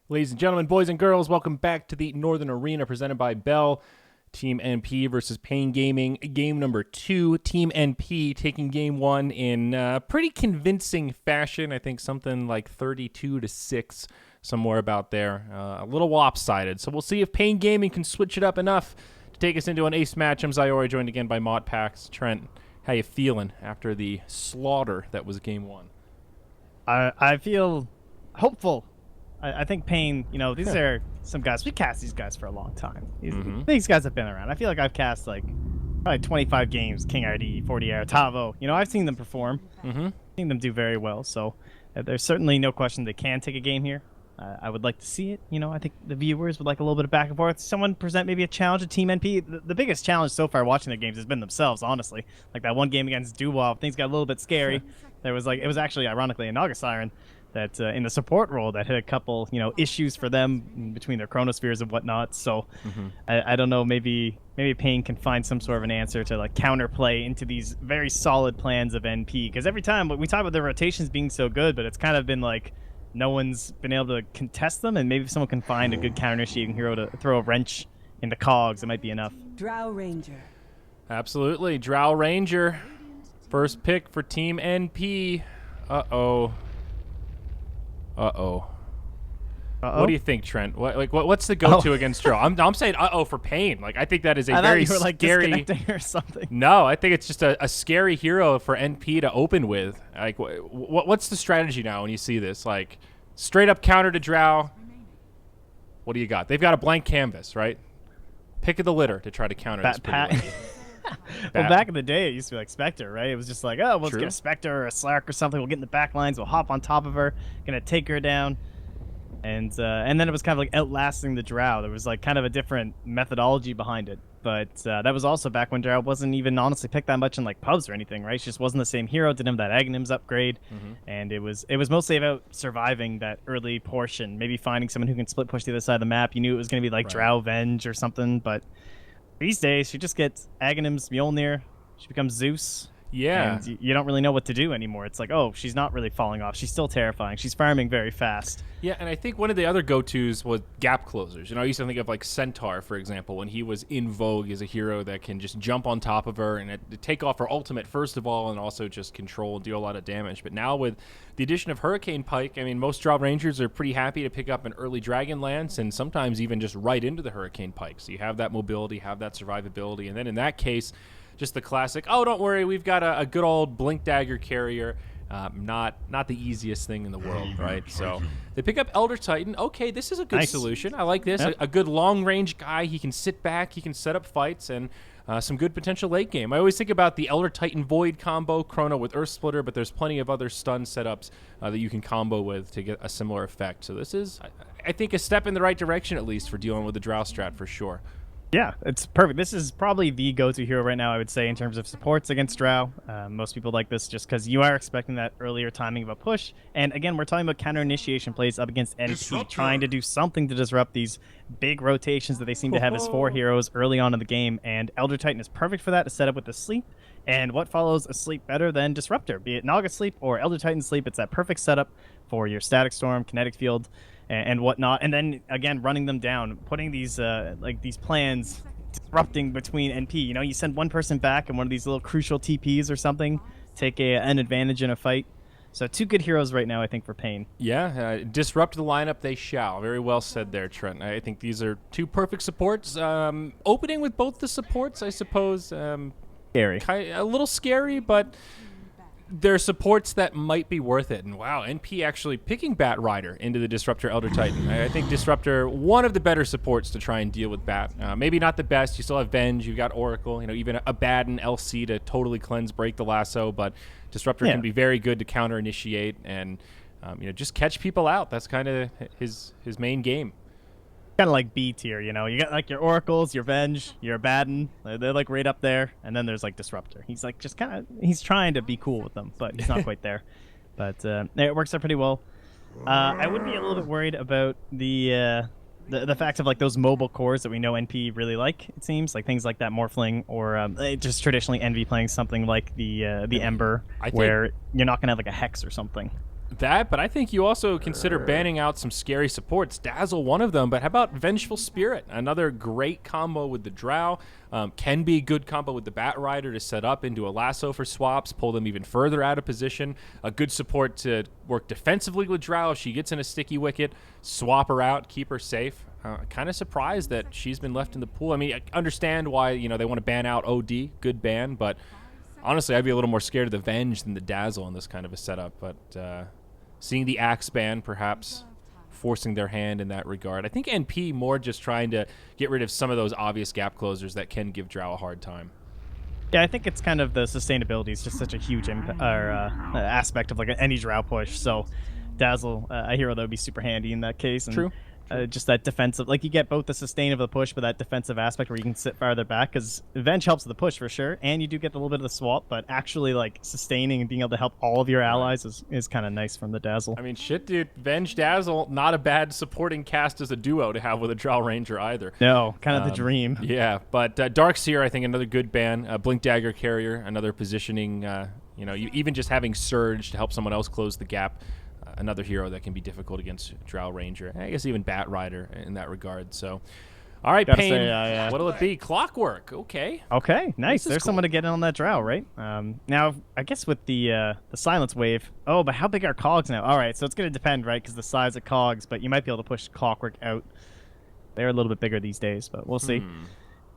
Ladies and gentlemen, boys and girls, welcome back to the Northern Arena presented by Bell. Team NP versus Pain Gaming, game number 2. Team NP taking game 1 in pretty convincing fashion. I think something like 32-6, somewhere about there. A little lopsided. So we'll see if Pain Gaming can switch it up enough to take us into an ace match. I'm Zyori, joined again by Mott Pax. Trent, how you feeling after the slaughter that was game 1? I feel hopeful. I think Pain, these are some guys. We cast these guys for a long time. These guys have been around. I feel like I've cast like probably 25 games, King RD, 40 Air, Tavo. I've seen them perform. Seen them do very well. So there's certainly no question they can take a game here. I would like to see it. I think the viewers would like a little bit of back and forth. Someone present maybe a challenge to Team NP. The biggest challenge so far watching their games has been themselves, honestly. Like that one game against Duwop, things got a little bit scary. It was actually ironically a Naga Siren that in the support role that hit a couple issues for them between their chronospheres and whatnot. So I don't know, maybe Pain can find some sort of an answer to like counterplay into these very solid plans of NP, because every time we talk about their rotations being so good, but it's kind of been like no one's been able to contest them, and maybe if someone can find a good counter-initiating hero to throw a wrench in the cogs, it might be enough. Drow Ranger. Absolutely. Drow Ranger. First pick for Team NP. Uh-oh. What do you think, Trent? What's the go-to against Drow? I'm saying uh-oh for Pain. Like, I think that is a very you were, like, scary... disconnecting or something. No, I think it's just a scary hero for NP to open with. Like, what's the strategy now when you see this? Like, straight up counter to Drow. What do you got? They've got a blank canvas, right? Pick of the litter to try to counter this. Well, back in the day, it used to be like Spectre, right? It was just like, oh, let's get a Spectre or a Slark or something. We'll get in the back lines. We'll hop on top of her. Gonna take her down. And then it was kind of like outlasting the Drow. There was like kind of a different methodology behind it. But that was also back when Drow wasn't even honestly picked that much in like pubs or anything, right? She just wasn't the same hero. Didn't have that Aghanims upgrade. And it was mostly about surviving that early portion. Maybe finding someone who can split push the other side of the map. You knew it was going to be like Drow Venge or something. But these days, she just gets Aghanims, Mjolnir. She becomes Zeus. Yeah. And you don't really know what to do anymore. It's like, oh, she's not really falling off. She's still terrifying. She's farming very fast. Yeah, and I think one of the other go-tos was gap closers. I used to think of like Centaur, for example, when he was in vogue as a hero that can just jump on top of her and take off her ultimate first of all, and also just control and deal a lot of damage. But now with the addition of Hurricane Pike, I mean, most Drow Rangers are pretty happy to pick up an early Dragon Lance and sometimes even just right into the Hurricane Pike. So you have that mobility, have that survivability, and then in that case, just the classic, oh, don't worry, we've got a good old Blink Dagger carrier. Not the easiest thing in the world, right? So they pick up Elder Titan. Okay, this is a good solution. I like this. Yep. A good long-range guy. He can sit back. He can set up fights, and some good potential late game. I always think about the Elder Titan Void combo, Chrono with Earth Splitter, but there's plenty of other stun setups that you can combo with to get a similar effect. So this is, I think, a step in the right direction, at least, for dealing with the Drow strat for sure. Yeah, it's perfect. This is probably the go-to hero right now, I would say, in terms of supports against Drow. Most people like this just because you are expecting that earlier timing of a push. And again, we're talking about counter-initiation plays up against NP, trying to do something to disrupt these big rotations that they seem to have as 4 heroes early on in the game. And Elder Titan is perfect for that to set up with the sleep. And what follows a sleep better than Disruptor? Be it Naga Sleep or Elder Titan Sleep, it's that perfect setup for your Static Storm, Kinetic Field, and whatnot, and then again running them down, putting these these plans, disrupting between NP. You send one person back in one of these little crucial TPs or something, take an advantage in a fight. So 2 good heroes right now, I think, for Pain. Yeah, disrupt the lineup they shall. Very well said there, Trent. I think these are 2 perfect supports. Opening with both the supports, I suppose. Scary. A little scary, but there are supports that might be worth it. And wow, NP actually picking Bat Rider into the Disruptor Elder Titan. I think Disruptor, one of the better supports to try and deal with Bat. Maybe not the best. You still have Venge. You've got Oracle. Even a Baden LC to totally cleanse, break the lasso. But Disruptor can be very good to counter initiate and just catch people out. That's kind of his main game. Kind of like B tier, you got like your Oracles, your Venge, your Baden. They're like right up there, and then there's like Disruptor. He's like just he's trying to be cool with them, but he's not quite there. But it works out pretty well. I would be a little bit worried about the fact of like those mobile cores that we know NP really like. It seems like things like that Morphling, or just traditionally Envy playing something like the Ember, where you're not gonna have like a Hex or something. That, but I think you also consider banning out some scary supports. Dazzle, one of them, but how about Vengeful Spirit? Another great combo with the Drow. Can be a good combo with the Bat Rider to set up into a lasso for swaps, pull them even further out of position. A good support to work defensively with Drow. If she gets in a sticky wicket, swap her out, keep her safe. Kind of surprised that she's been left in the pool. I mean, I understand why, they want to ban out OD, good ban, but honestly, I'd be a little more scared of the Venge than the Dazzle in this kind of a setup, but seeing the Axe ban perhaps forcing their hand in that regard. I think NP more just trying to get rid of some of those obvious gap closers that can give Drow a hard time. Yeah, I think it's kind of the sustainability is just such a huge aspect of like any Drow push. So Dazzle, a hero that would be super handy in that case. And True. Just that defensive, like you get both the sustain of the push, but that defensive aspect where you can sit farther back, because Venge helps with the push for sure, and you do get a little bit of the swap, but actually like sustaining and being able to help all of your allies is kind of nice from the Dazzle. I mean, shit, dude, Venge Dazzle, not a bad supporting cast as a duo to have with a Drow Ranger either. No, kind of the dream. Yeah, but Darkseer, I think, another good ban. Blink Dagger Carrier, another positioning, you even just having Surge to help someone else close the gap. Another hero that can be difficult against Drow Ranger. I guess even Bat Rider in that regard. So, all right, Payne, what'll it be? Clockwork. Okay. Okay, nice. There's cool. someone to get in on that Drow, right? Now, I guess with the Silence Wave. Oh, but how big are cogs now? All right, so it's going to depend, right? Because the size of cogs, but you might be able to push Clockwork out. They're a little bit bigger these days, but we'll see.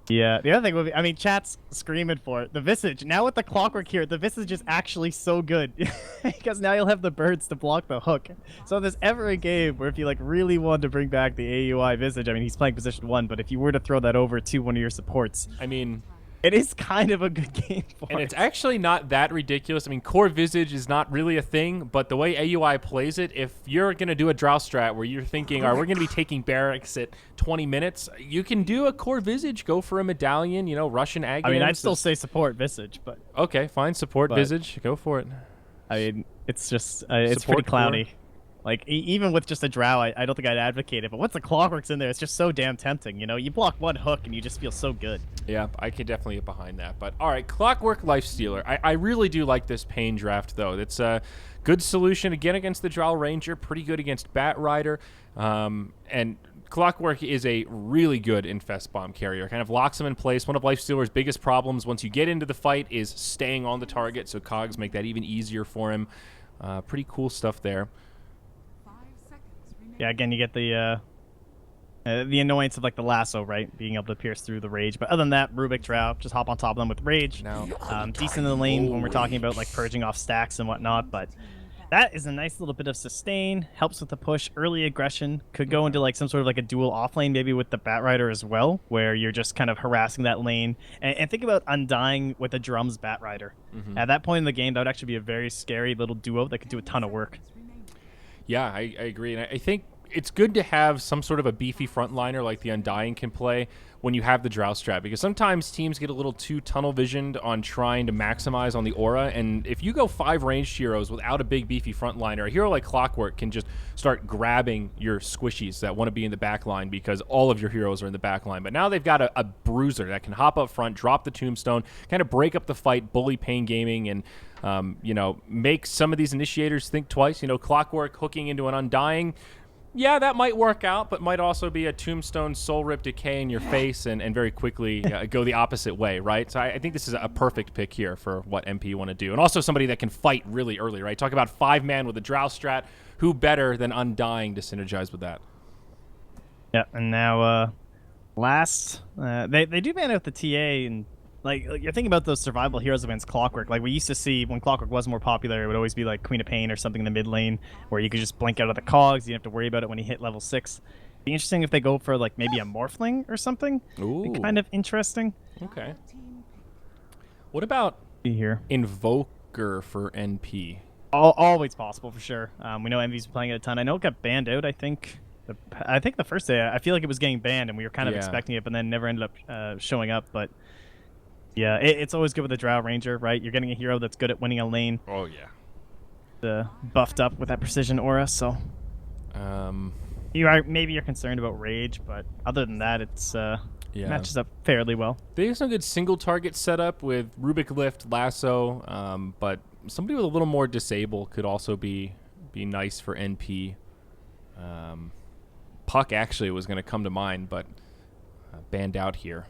Yeah, the other thing would be, I mean, chat's screaming for it. The Visage. Now with the Clockwork here, the Visage is actually so good. Because now you'll have the birds to block the hook. So if there's ever a game where if you like really wanted to bring back the AUI Visage, I mean, he's playing position 1, but if you were to throw that over to one of your supports, I mean, it is kind of a good game for and it. it's actually not that ridiculous. I mean, core Visage is not really a thing, but the way AUI plays it, if you're going to do a Drow strat where you're thinking, all right, we're going to be taking barracks at 20 minutes, you can do a core Visage, go for a medallion, Russian Aghanim. I mean, I'd still say support Visage, but... Okay, fine, support Visage, go for it. I mean, it's just, it's pretty clowny. Like, even with just a Drow, I don't think I'd advocate it, but once the Clockwork's in there, it's just so damn tempting, You block one hook and you just feel so good. Yeah, I could definitely get behind that. But, all right, Clockwork Lifestealer. I really do like this Payne draft, though. It's a good solution, again, against the Drow Ranger, pretty good against Bat Rider, and Clockwork is a really good Infest Bomb carrier. Kind of locks him in place. One of Lifestealer's biggest problems once you get into the fight is staying on the target, so cogs make that even easier for him. Pretty cool stuff there. Yeah, again, you get the annoyance of like the lasso, right? Being able to pierce through the rage. But other than that, Rubik Drow, just hop on top of them with rage. Now, decent in the lane when we're talking about like purging off stacks and whatnot. But that is a nice little bit of sustain. Helps with the push. Early aggression. Could go into like some sort of like a dual off lane, maybe with the Bat Rider as well, where you're just kind of harassing that lane. And think about Undying with a Drums Bat Rider. At that point in the game, that would actually be a very scary little duo that could do a ton of work. Yeah, I agree. And I think it's good to have some sort of a beefy frontliner like the Undying can play when you have the Drow strat, because sometimes teams get a little too tunnel visioned on trying to maximize on the aura, and if you go 5 ranged heroes without a big beefy frontliner, a hero like Clockwork can just start grabbing your squishies that want to be in the back line because all of your heroes are in the back line. But now they've got a bruiser that can hop up front, drop the tombstone, kind of break up the fight, bully Payne Gaming, and make some of these initiators think twice. Clockwork hooking into an Undying, yeah, that might work out, but might also be a Tombstone Soul Rip Decay in your face and very quickly go the opposite way, right? So I think this is a perfect pick here for what MP want to do. And also somebody that can fight really early, right? Talk about 5-man with a Drow strat. Who better than Undying to synergize with that? Yeah, and now last, they do ban out the TA, and like you're thinking about those survival heroes against Clockwork. Like we used to see when Clockwork was more popular, it would always be like Queen of Pain or something in the mid lane where you could just blink out of the cogs. You didn't have to worry about it when you hit level 6. Be interesting if they go for like maybe a Morphling or something. Ooh. Be kind of interesting. Okay. What about here Invoker for NP? Always possible for sure. We know Envy's playing it a ton. I know it got banned out. I think the first day I feel like it was getting banned and we were kind of expecting it, but then never ended up showing up. But yeah, it's always good with a Drow Ranger, right? You're getting a hero that's good at winning a lane. Oh yeah. Buffed up with that precision aura, so maybe you're concerned about rage, but other than that, it's matches up fairly well. They have some good single target setup with Rubik Lift, Lasso, but somebody with a little more disable could also be be nice for NP. Puck actually was going to come to mind, but banned out here.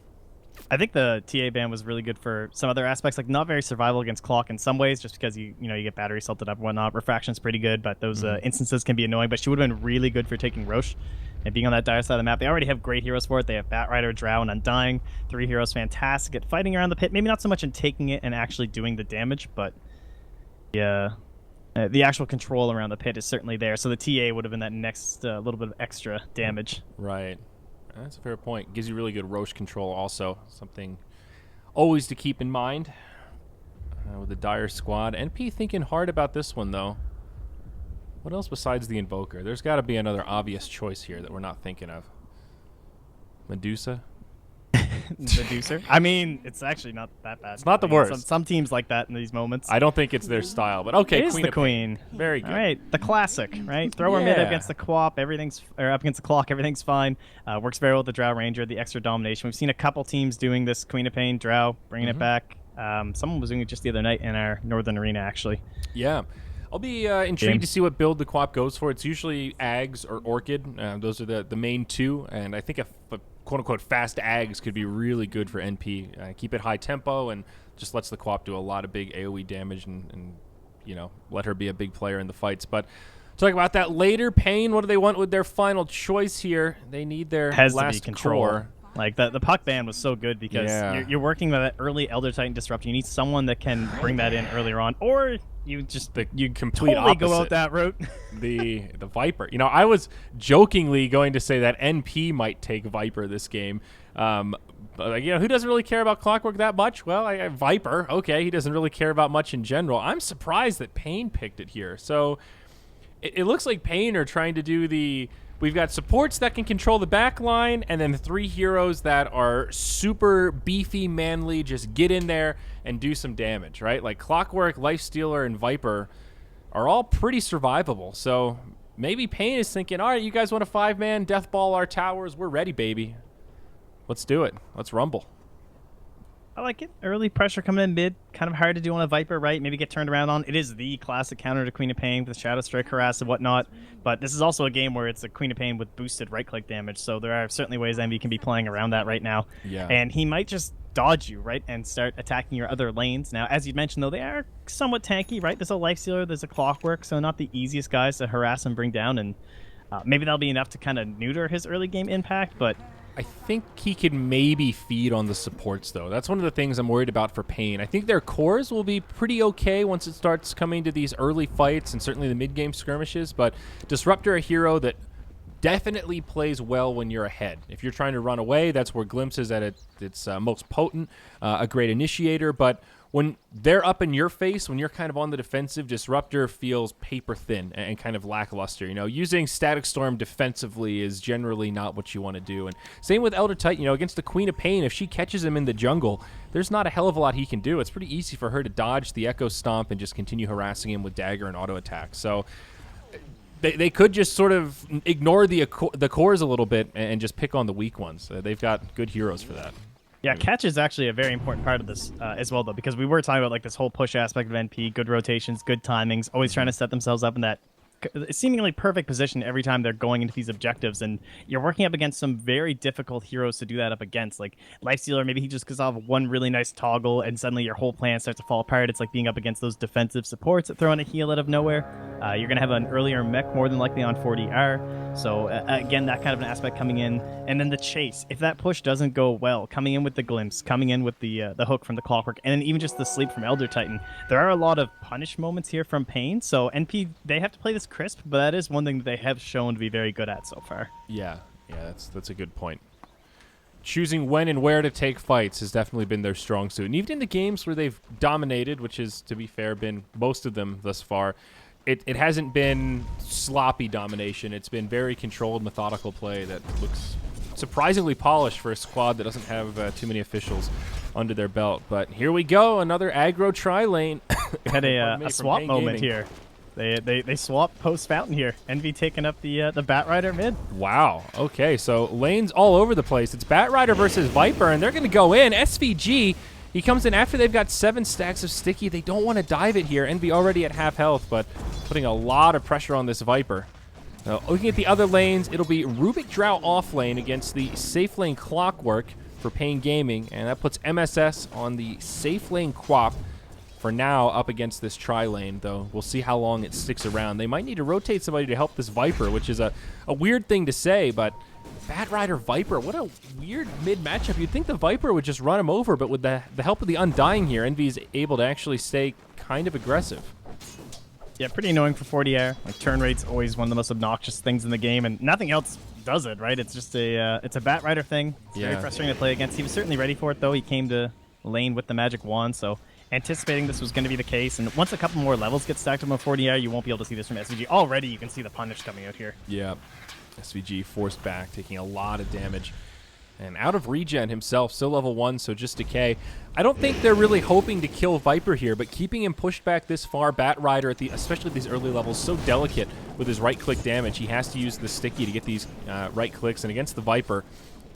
I think the TA ban was really good for some other aspects, like not very survival against clock in some ways, just because you get battery salted up and whatnot. Refraction's pretty good, but those instances can be annoying. But she would have been really good for taking Roche and being on that dire side of the map. They already have great heroes for it. They have Batrider, Drow, and Undying. 3 heroes fantastic at fighting around the pit. Maybe not so much in taking it and actually doing the damage, but yeah, the actual control around the pit is certainly there. So the TA would have been that next little bit of extra damage. Right. That's a fair point. Gives you really good Roche control also. Something always to keep in mind with the dire squad. NP thinking hard about this one, though. What else besides the Invoker? There's got to be another obvious choice here that we're not thinking of. Medusa? Medusa? I mean, it's actually not that bad. It's not the worst. Some teams like that in these moments. I don't think it's their style, but okay. It is the Queen. Very good. All right, the classic, right? Throw her mid against the co-op, everything's up against the clock, everything's fine. Works very well with the Drow Ranger, the extra domination. We've seen a couple teams doing this Queen of Pain, Drow, bringing it back. Someone was doing it just the other night in our Northern Arena, actually. Yeah. I'll be intrigued to see what build the co-op goes for. It's usually Ags or Orchid. Those are the main two, and I think a quote-unquote fast Ags could be really good for NP. Keep it high tempo and just lets the co-op do a lot of big AoE damage and let her be a big player in the fights. But talk about that later. Pain, what do they want with their final choice here? They need their last core. Like the puck ban was so good because you're working with that early Elder Titan disruption. You need someone that can bring that in earlier on, or you complete totally opposite. go out that route. the Viper. I was jokingly going to say that NP might take Viper this game. But who doesn't really care about Clockwork that much? Well, Viper. Okay, he doesn't really care about much in general. I'm surprised that Pain picked it here. So it looks like Pain are trying to do the. We've got supports that can control the back line, and then 3 heroes that are super beefy, manly, just get in there and do some damage, right? Like Clockwork, Lifestealer, and Viper are all pretty survivable. So maybe Pain is thinking, all right, you guys want a 5-man, death ball our towers? We're ready, baby. Let's do it. Let's rumble. I like it. Early pressure coming in mid. Kind of hard to do on a Viper, right? Maybe get turned around on. It is the classic counter to Queen of Pain with Shadow Strike, Harass, and whatnot. But this is also a game where it's a Queen of Pain with boosted right-click damage. So there are certainly ways Envy can be playing around that right now. Yeah. And he might just dodge you, right? And start attacking your other lanes. Now, as you mentioned, though, they are somewhat tanky, right? There's a Lifestealer, there's a Clockwork, so not the easiest guys to harass and bring down. And maybe that'll be enough to kind of neuter his early game impact, but I think he could maybe feed on the supports, though. That's one of the things I'm worried about for Pain. I think their cores will be pretty okay once it starts coming to these early fights and certainly the mid-game skirmishes, but Disruptor, a hero that definitely plays well when you're ahead. If you're trying to run away, that's where Glimpse is at its most potent, a great initiator, but when they're up in your face, when you're kind of on the defensive, Disruptor feels paper thin and kind of lackluster. Using Static Storm defensively is generally not what you want to do. And same with Elder Titan, against the Queen of Pain, if she catches him in the jungle, there's not a hell of a lot he can do. It's pretty easy for her to dodge the Echo Stomp and just continue harassing him with dagger and auto attack. So they could just sort of ignore the cores a little bit and just pick on the weak ones. They've got good heroes for that. Yeah, catch is actually a very important part of this as well, though, because we were talking about like this whole push aspect of NP, good rotations, good timings, always trying to set themselves up in that seemingly perfect position every time they're going into these objectives, and you're working up against some very difficult heroes to do that up against. Like Lifestealer, maybe he just goes off one really nice toggle and suddenly your whole plan starts to fall apart. It's like being up against those defensive supports that throw in a heal out of nowhere. You're going to have an earlier mech more than likely on 40R. So again, that kind of an aspect coming in. And then the chase. If that push doesn't go well, coming in with the glimpse, coming in with the hook from the Clockwork, and then even just the sleep from Elder Titan, there are a lot of punish moments here from Pain. So NP, they have to play this crisp, but that is one thing that they have shown to be very good at so far. Yeah, that's a good point. Choosing when and where to take fights has definitely been their strong suit. And even in the games where they've dominated, which is, to be fair, been most of them thus far, it hasn't been sloppy domination. It's been very controlled, methodical play that looks surprisingly polished for a squad that doesn't have too many officials under their belt. But here we go, another aggro tri-lane. We had a swap moment here. They swapped post Fountain here. Envy taking up the Batrider mid. Wow. Okay, so lanes all over the place. It's Batrider versus Viper, and they're going to go in. SVG, he comes in after they've got 7 stacks of sticky. They don't want to dive it here. Envy already at half health, but putting a lot of pressure on this Viper. Now, looking at the other lanes, it'll be Rubik Drow off lane against the safe lane Clockwork for Pain Gaming, and that puts MSS on the safe lane Quap for now up against this tri lane, though we'll see how long it sticks around. They might need to rotate somebody to help this Viper, which is a weird thing to say, but Bat Rider Viper, what a weird mid matchup. You'd think the Viper would just run him over, but with the help of the Undying here, Envy is able to actually stay kind of aggressive. Yeah, pretty annoying for 40 air. Like, turn rate's always one of the most obnoxious things in the game, and nothing else does it, right? It's just it's a Bat Rider thing. It's very frustrating to play against. He was certainly ready for it, though. He came to lane with the Magic Wand, so anticipating this was going to be the case. And once a couple more levels get stacked up on 40 air, you won't be able to see this from SVG. Already, you can see the punish coming out here. Yeah, SVG forced back, taking a lot of damage. And out of regen himself, still level 1, so just decay. I don't think they're really hoping to kill Viper here, but keeping him pushed back this far, Bat Rider, especially at these early levels, so delicate with his right-click damage. He has to use the sticky to get these right clicks, and against the Viper,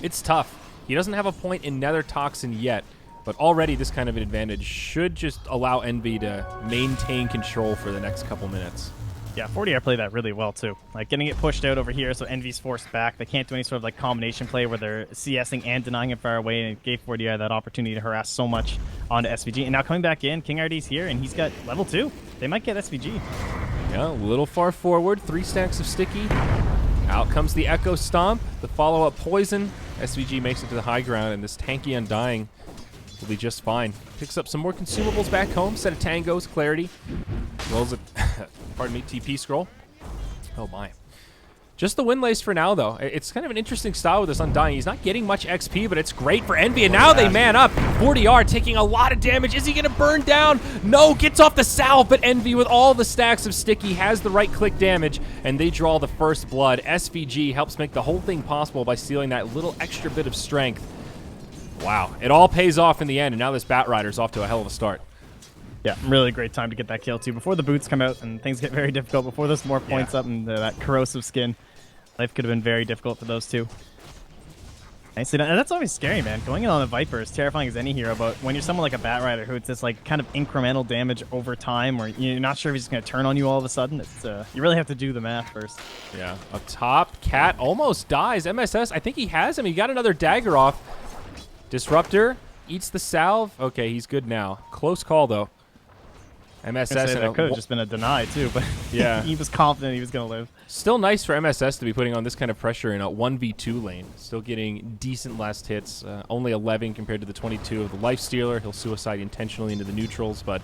it's tough. He doesn't have a point in Nether Toxin yet, but already this kind of an advantage should just allow Envy to maintain control for the next couple minutes. Yeah, 40 air played that really well, too. Like, getting it pushed out over here, so Envy's forced back. They can't do any sort of, like, combination play where they're CSing and denying it far away, and it gave 40 air that opportunity to harass so much onto SVG. And now coming back in, King RD's here, and he's got level 2. They might get SVG. Yeah, a little far forward. 3 stacks of sticky. Out comes the Echo Stomp. The follow-up Poison. SVG makes it to the high ground, and this tanky Undying will be just fine. Picks up some more consumables back home. Set of Tangos, Clarity. Rolls a, pardon me, TP scroll. Oh my. Just the Windlace for now, though. It's kind of an interesting style with this Undying. He's not getting much XP, but it's great for Envy. And now they man up. 40R taking a lot of damage. Is he going to burn down? No, gets off the salve, but Envy with all the stacks of sticky has the right click damage, and they draw the first blood. SVG helps make the whole thing possible by stealing that little extra bit of strength. Wow, it all pays off in the end, and now this Bat Rider's off to a hell of a start. Yeah, really great time to get that kill, too. Before the boots come out and things get very difficult, before there's more points up and that corrosive skin, life could have been very difficult for those two. Nicely done. And that's always scary, man. Going in on a Viper is terrifying as any hero, but when you're someone like a Bat Rider who it's this like kind of incremental damage over time where you're not sure if he's just going to turn on you all of a sudden, it's you really have to do the math first. Yeah, up top, Cat almost dies. MSS, I think he has him. He got another dagger off. Disruptor eats the salve. Okay, he's good now. Close call, though. MSS. That could have just been a deny, too, but yeah, he was confident he was going to live. Still nice for MSS to be putting on this kind of pressure in a 1v2 lane. Still getting decent last hits. Only 11 compared to the 22 of the Lifestealer. He'll suicide intentionally into the neutrals, but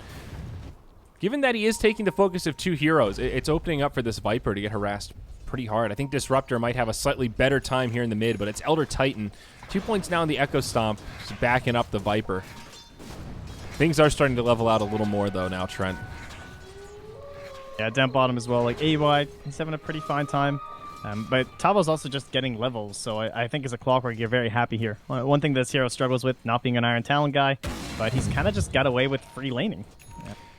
given that he is taking the focus of 2 heroes, it's opening up for this Viper to get harassed pretty hard. I think Disruptor might have a slightly better time here in the mid, but it's Elder Titan. 2 points now in the Echo Stomp, just backing up the Viper. Things are starting to level out a little more, though, now, Trent. Yeah, down bottom as well. Like, AY, he's having a pretty fine time. But Tavo's also just getting levels, so I think as a Clockwork, you're very happy here. One thing this hero struggles with, not being an Iron Talon guy, but he's kind of just got away with free laning.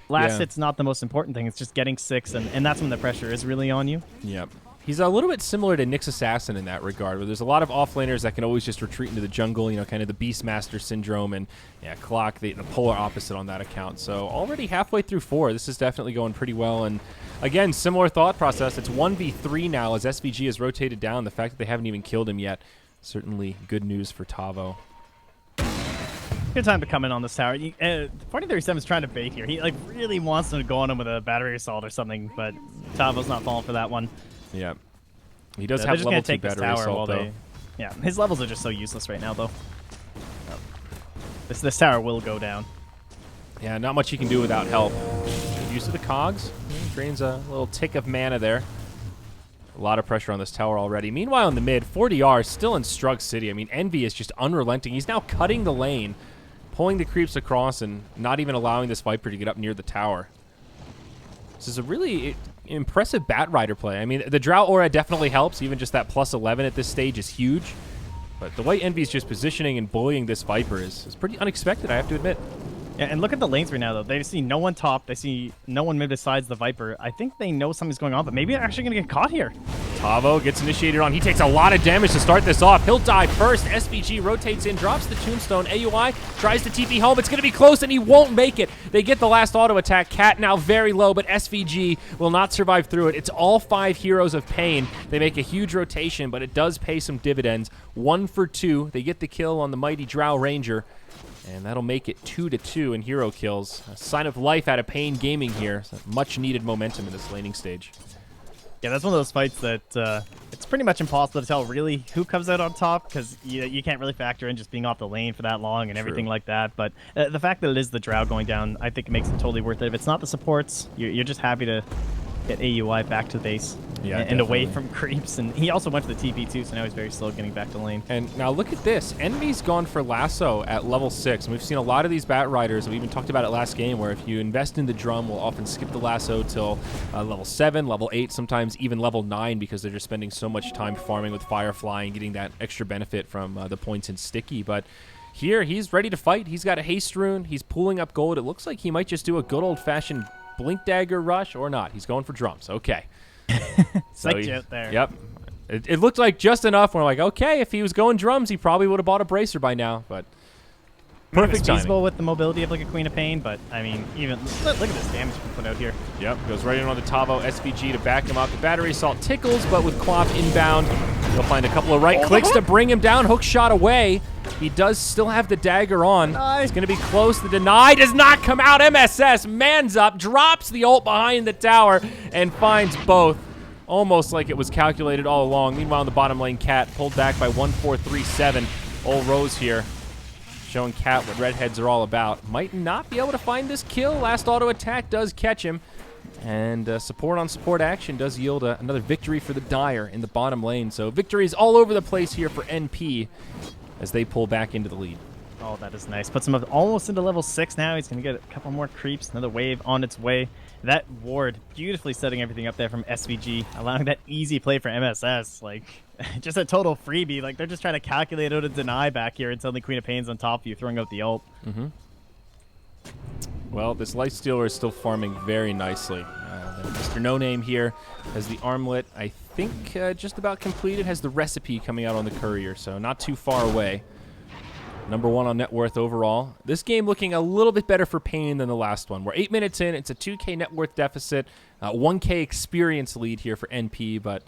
Last hit's not the most important thing. It's just getting 6, and that's when the pressure is really on you. Yep. He's a little bit similar to Nyx Assassin in that regard, where there's a lot of offlaners that can always just retreat into the jungle, you know, kind of the Beastmaster syndrome, and yeah, Clock, the polar opposite on that account. So already halfway through 4, this is definitely going pretty well, and again, similar thought process. It's 1v3 now as SVG has rotated down. The fact that they haven't even killed him yet, certainly good news for Tavo. Good time to come in on this tower. 4037 is trying to bait here. He like really wants them to go on him with a battery assault or something, but Tavo's not falling for that one. Yeah. He does have level 2 battery assault, though. Yeah, his levels are just so useless right now, though. This tower will go down. Yeah, not much you can do without help. Use of the cogs. Drains a little tick of mana there. A lot of pressure on this tower already. Meanwhile, in the mid, 40R still in Strug City. I mean, Envy is just unrelenting. He's now cutting the lane, pulling the creeps across, and not even allowing this Viper to get up near the tower. This is a really impressive Bat Rider play. I mean, the Drow Aura definitely helps. Even just that plus 11 at this stage is huge. But the way Envy's just positioning and bullying this Viper is pretty unexpected, I have to admit. Yeah, and look at the lanes right now, though. They see no one top. They see no one mid besides the Viper. I think they know something's going on, but maybe they're actually going to get caught here. Tavo gets initiated on. He takes a lot of damage to start this off. He'll die first. SVG rotates in, drops the tombstone. AUI tries to TP home. It's going to be close, and he won't make it. They get the last auto attack. Cat now very low, but SVG will not survive through it. It's all 5 heroes of pain. They make a huge rotation, but it does pay some dividends. 1 for 2. They get the kill on the mighty Drow Ranger. And that'll make it 2-2 in hero kills. A sign of life out of Pain Gaming here. Much needed momentum in this laning stage. Yeah, that's one of those fights that it's pretty much impossible to tell really who comes out on top because you can't really factor in just being off the lane for that long and everything like that. But the fact that it is the Drow going down, I think it makes it totally worth it. If it's not the supports, you're just happy to get AUI back to base and away from creeps. And he also went to the TP too, so now he's very slow getting back to lane. And now look at this. Envy's gone for Lasso at level 6. And we've seen a lot of these Bat Riders. We even talked about it last game where if you invest in the drum, we'll often skip the Lasso till level 7, level 8, sometimes even level 9 because they're just spending so much time farming with Firefly and getting that extra benefit from the points in Sticky. But here, he's ready to fight. He's got a haste rune. He's pulling up gold. It looks like he might just do a good old-fashioned Blink Dagger rush or not. He's going for drums. Okay. Psyched you out there. Yep. It looked like just enough. We're like, okay, if he was going drums, he probably would have bought a bracer by now. But perfect timing. Feasible with the mobility of like a Queen of Pain, but I mean, even look at this damage you can put out here. Yep, goes right in on the Tavo SVG to back him up. The battery assault tickles, but with Quap inbound, he'll find a couple of right clicks to bring him down. Hook shot away. He does still have the dagger on. He's going to be close. The deny does not come out. MSS mans up, drops the ult behind the tower, and finds both. Almost like it was calculated all along. Meanwhile, in the bottom lane, Cat pulled back by 1-4-3-7. Old Rose here, showing Cat what redheads are all about. Might not be able to find this kill. Last auto attack does catch him. And support on support action does yield another victory for the Dire in the bottom lane. So victories all over the place here for NP as they pull back into the lead. Oh, that is nice. Puts him up almost into level 6 now. He's going to get a couple more creeps. Another wave on its way. That ward beautifully setting everything up there from SVG, allowing that easy play for MSS. Like, just a total freebie. Like, they're just trying to calculate out a deny back here and suddenly Queen of Pain's on top of you, throwing out the ult. Well, this Lifestealer is still farming very nicely. Mr. No Name here has the armlet, I think, just about completed. Has the recipe coming out on the courier, so not too far away. Number 1 on net worth overall. This game looking a little bit better for Pain than the last one. We're 8 minutes in. It's a 2K net worth deficit. 1K experience lead here for NP, but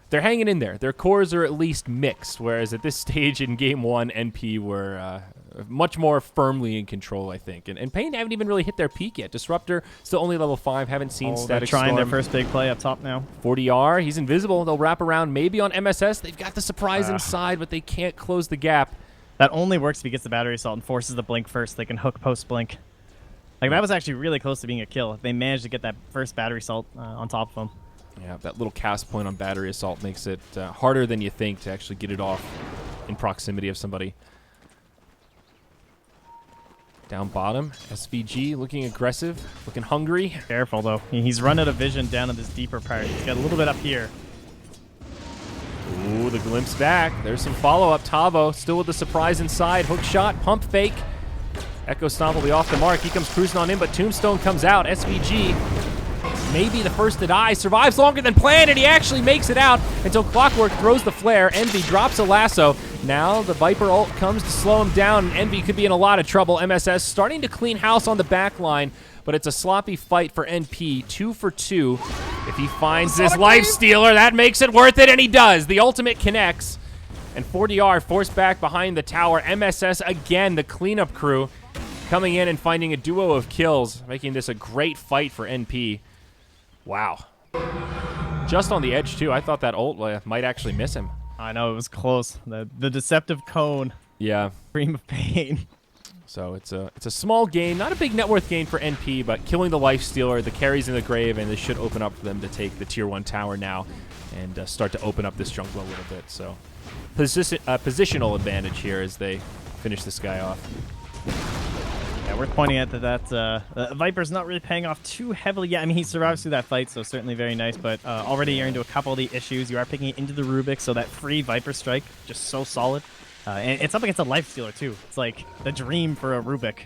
they're hanging in there. Their cores are at least mixed, whereas at this stage in Game 1, NP were much more firmly in control, I think. And Pain haven't even really hit their peak yet. Disruptor still only level 5. Haven't seen Static Storm. They're trying their first big play up top now. 40R. He's invisible. They'll wrap around maybe on MSS. They've got the surprise inside, but they can't close the gap. That only works if he gets the battery assault and forces the blink first. They can hook post-blink. Like, that was actually really close to being a kill. If they managed to get that first battery assault on top of him. Yeah, that little cast point on battery assault makes it harder than you think to actually get it off in proximity of somebody. Down bottom, SVG looking aggressive, looking hungry. Careful, though. He's run out of vision down in this deeper part. He's got a little bit up here. Ooh, the glimpse back. There's some follow-up. Tavo still with the surprise inside. Hook shot, pump fake. Echo Stomp will be off the mark. He comes cruising on in, but Tombstone comes out. SVG, maybe the first to die, survives longer than planned, and he actually makes it out until Clockwork throws the flare. Envy drops a lasso. Now the Viper ult comes to slow him down, and Envy could be in a lot of trouble. MSS starting to clean house on the back line, but it's a sloppy fight for NP. 2 for 2. If he finds this life stealer, that makes it worth it, and he does. The ultimate connects, and 40R forced back behind the tower. MSS again, the cleanup crew, coming in and finding a duo of kills, making this a great fight for NP. Wow. Just on the edge, too. I thought that ult might actually miss him. I know, it was close. The deceptive cone. Yeah. Scream of pain. So it's a small gain, not a big net worth gain for NP, but killing the life stealer, the carries in the grave, and this should open up for them to take the tier 1 tower now and start to open up this jungle a little bit. So positional advantage here as they finish this guy off. Yeah, worth pointing out that Viper's not really paying off too heavily yet. I mean, he survives through that fight, so certainly very nice, but already you're into a couple of the issues. You are picking it into the Rubik, so that free Viper strike, just so solid. And it's up against a life stealer, too. It's like the dream for a Rubik.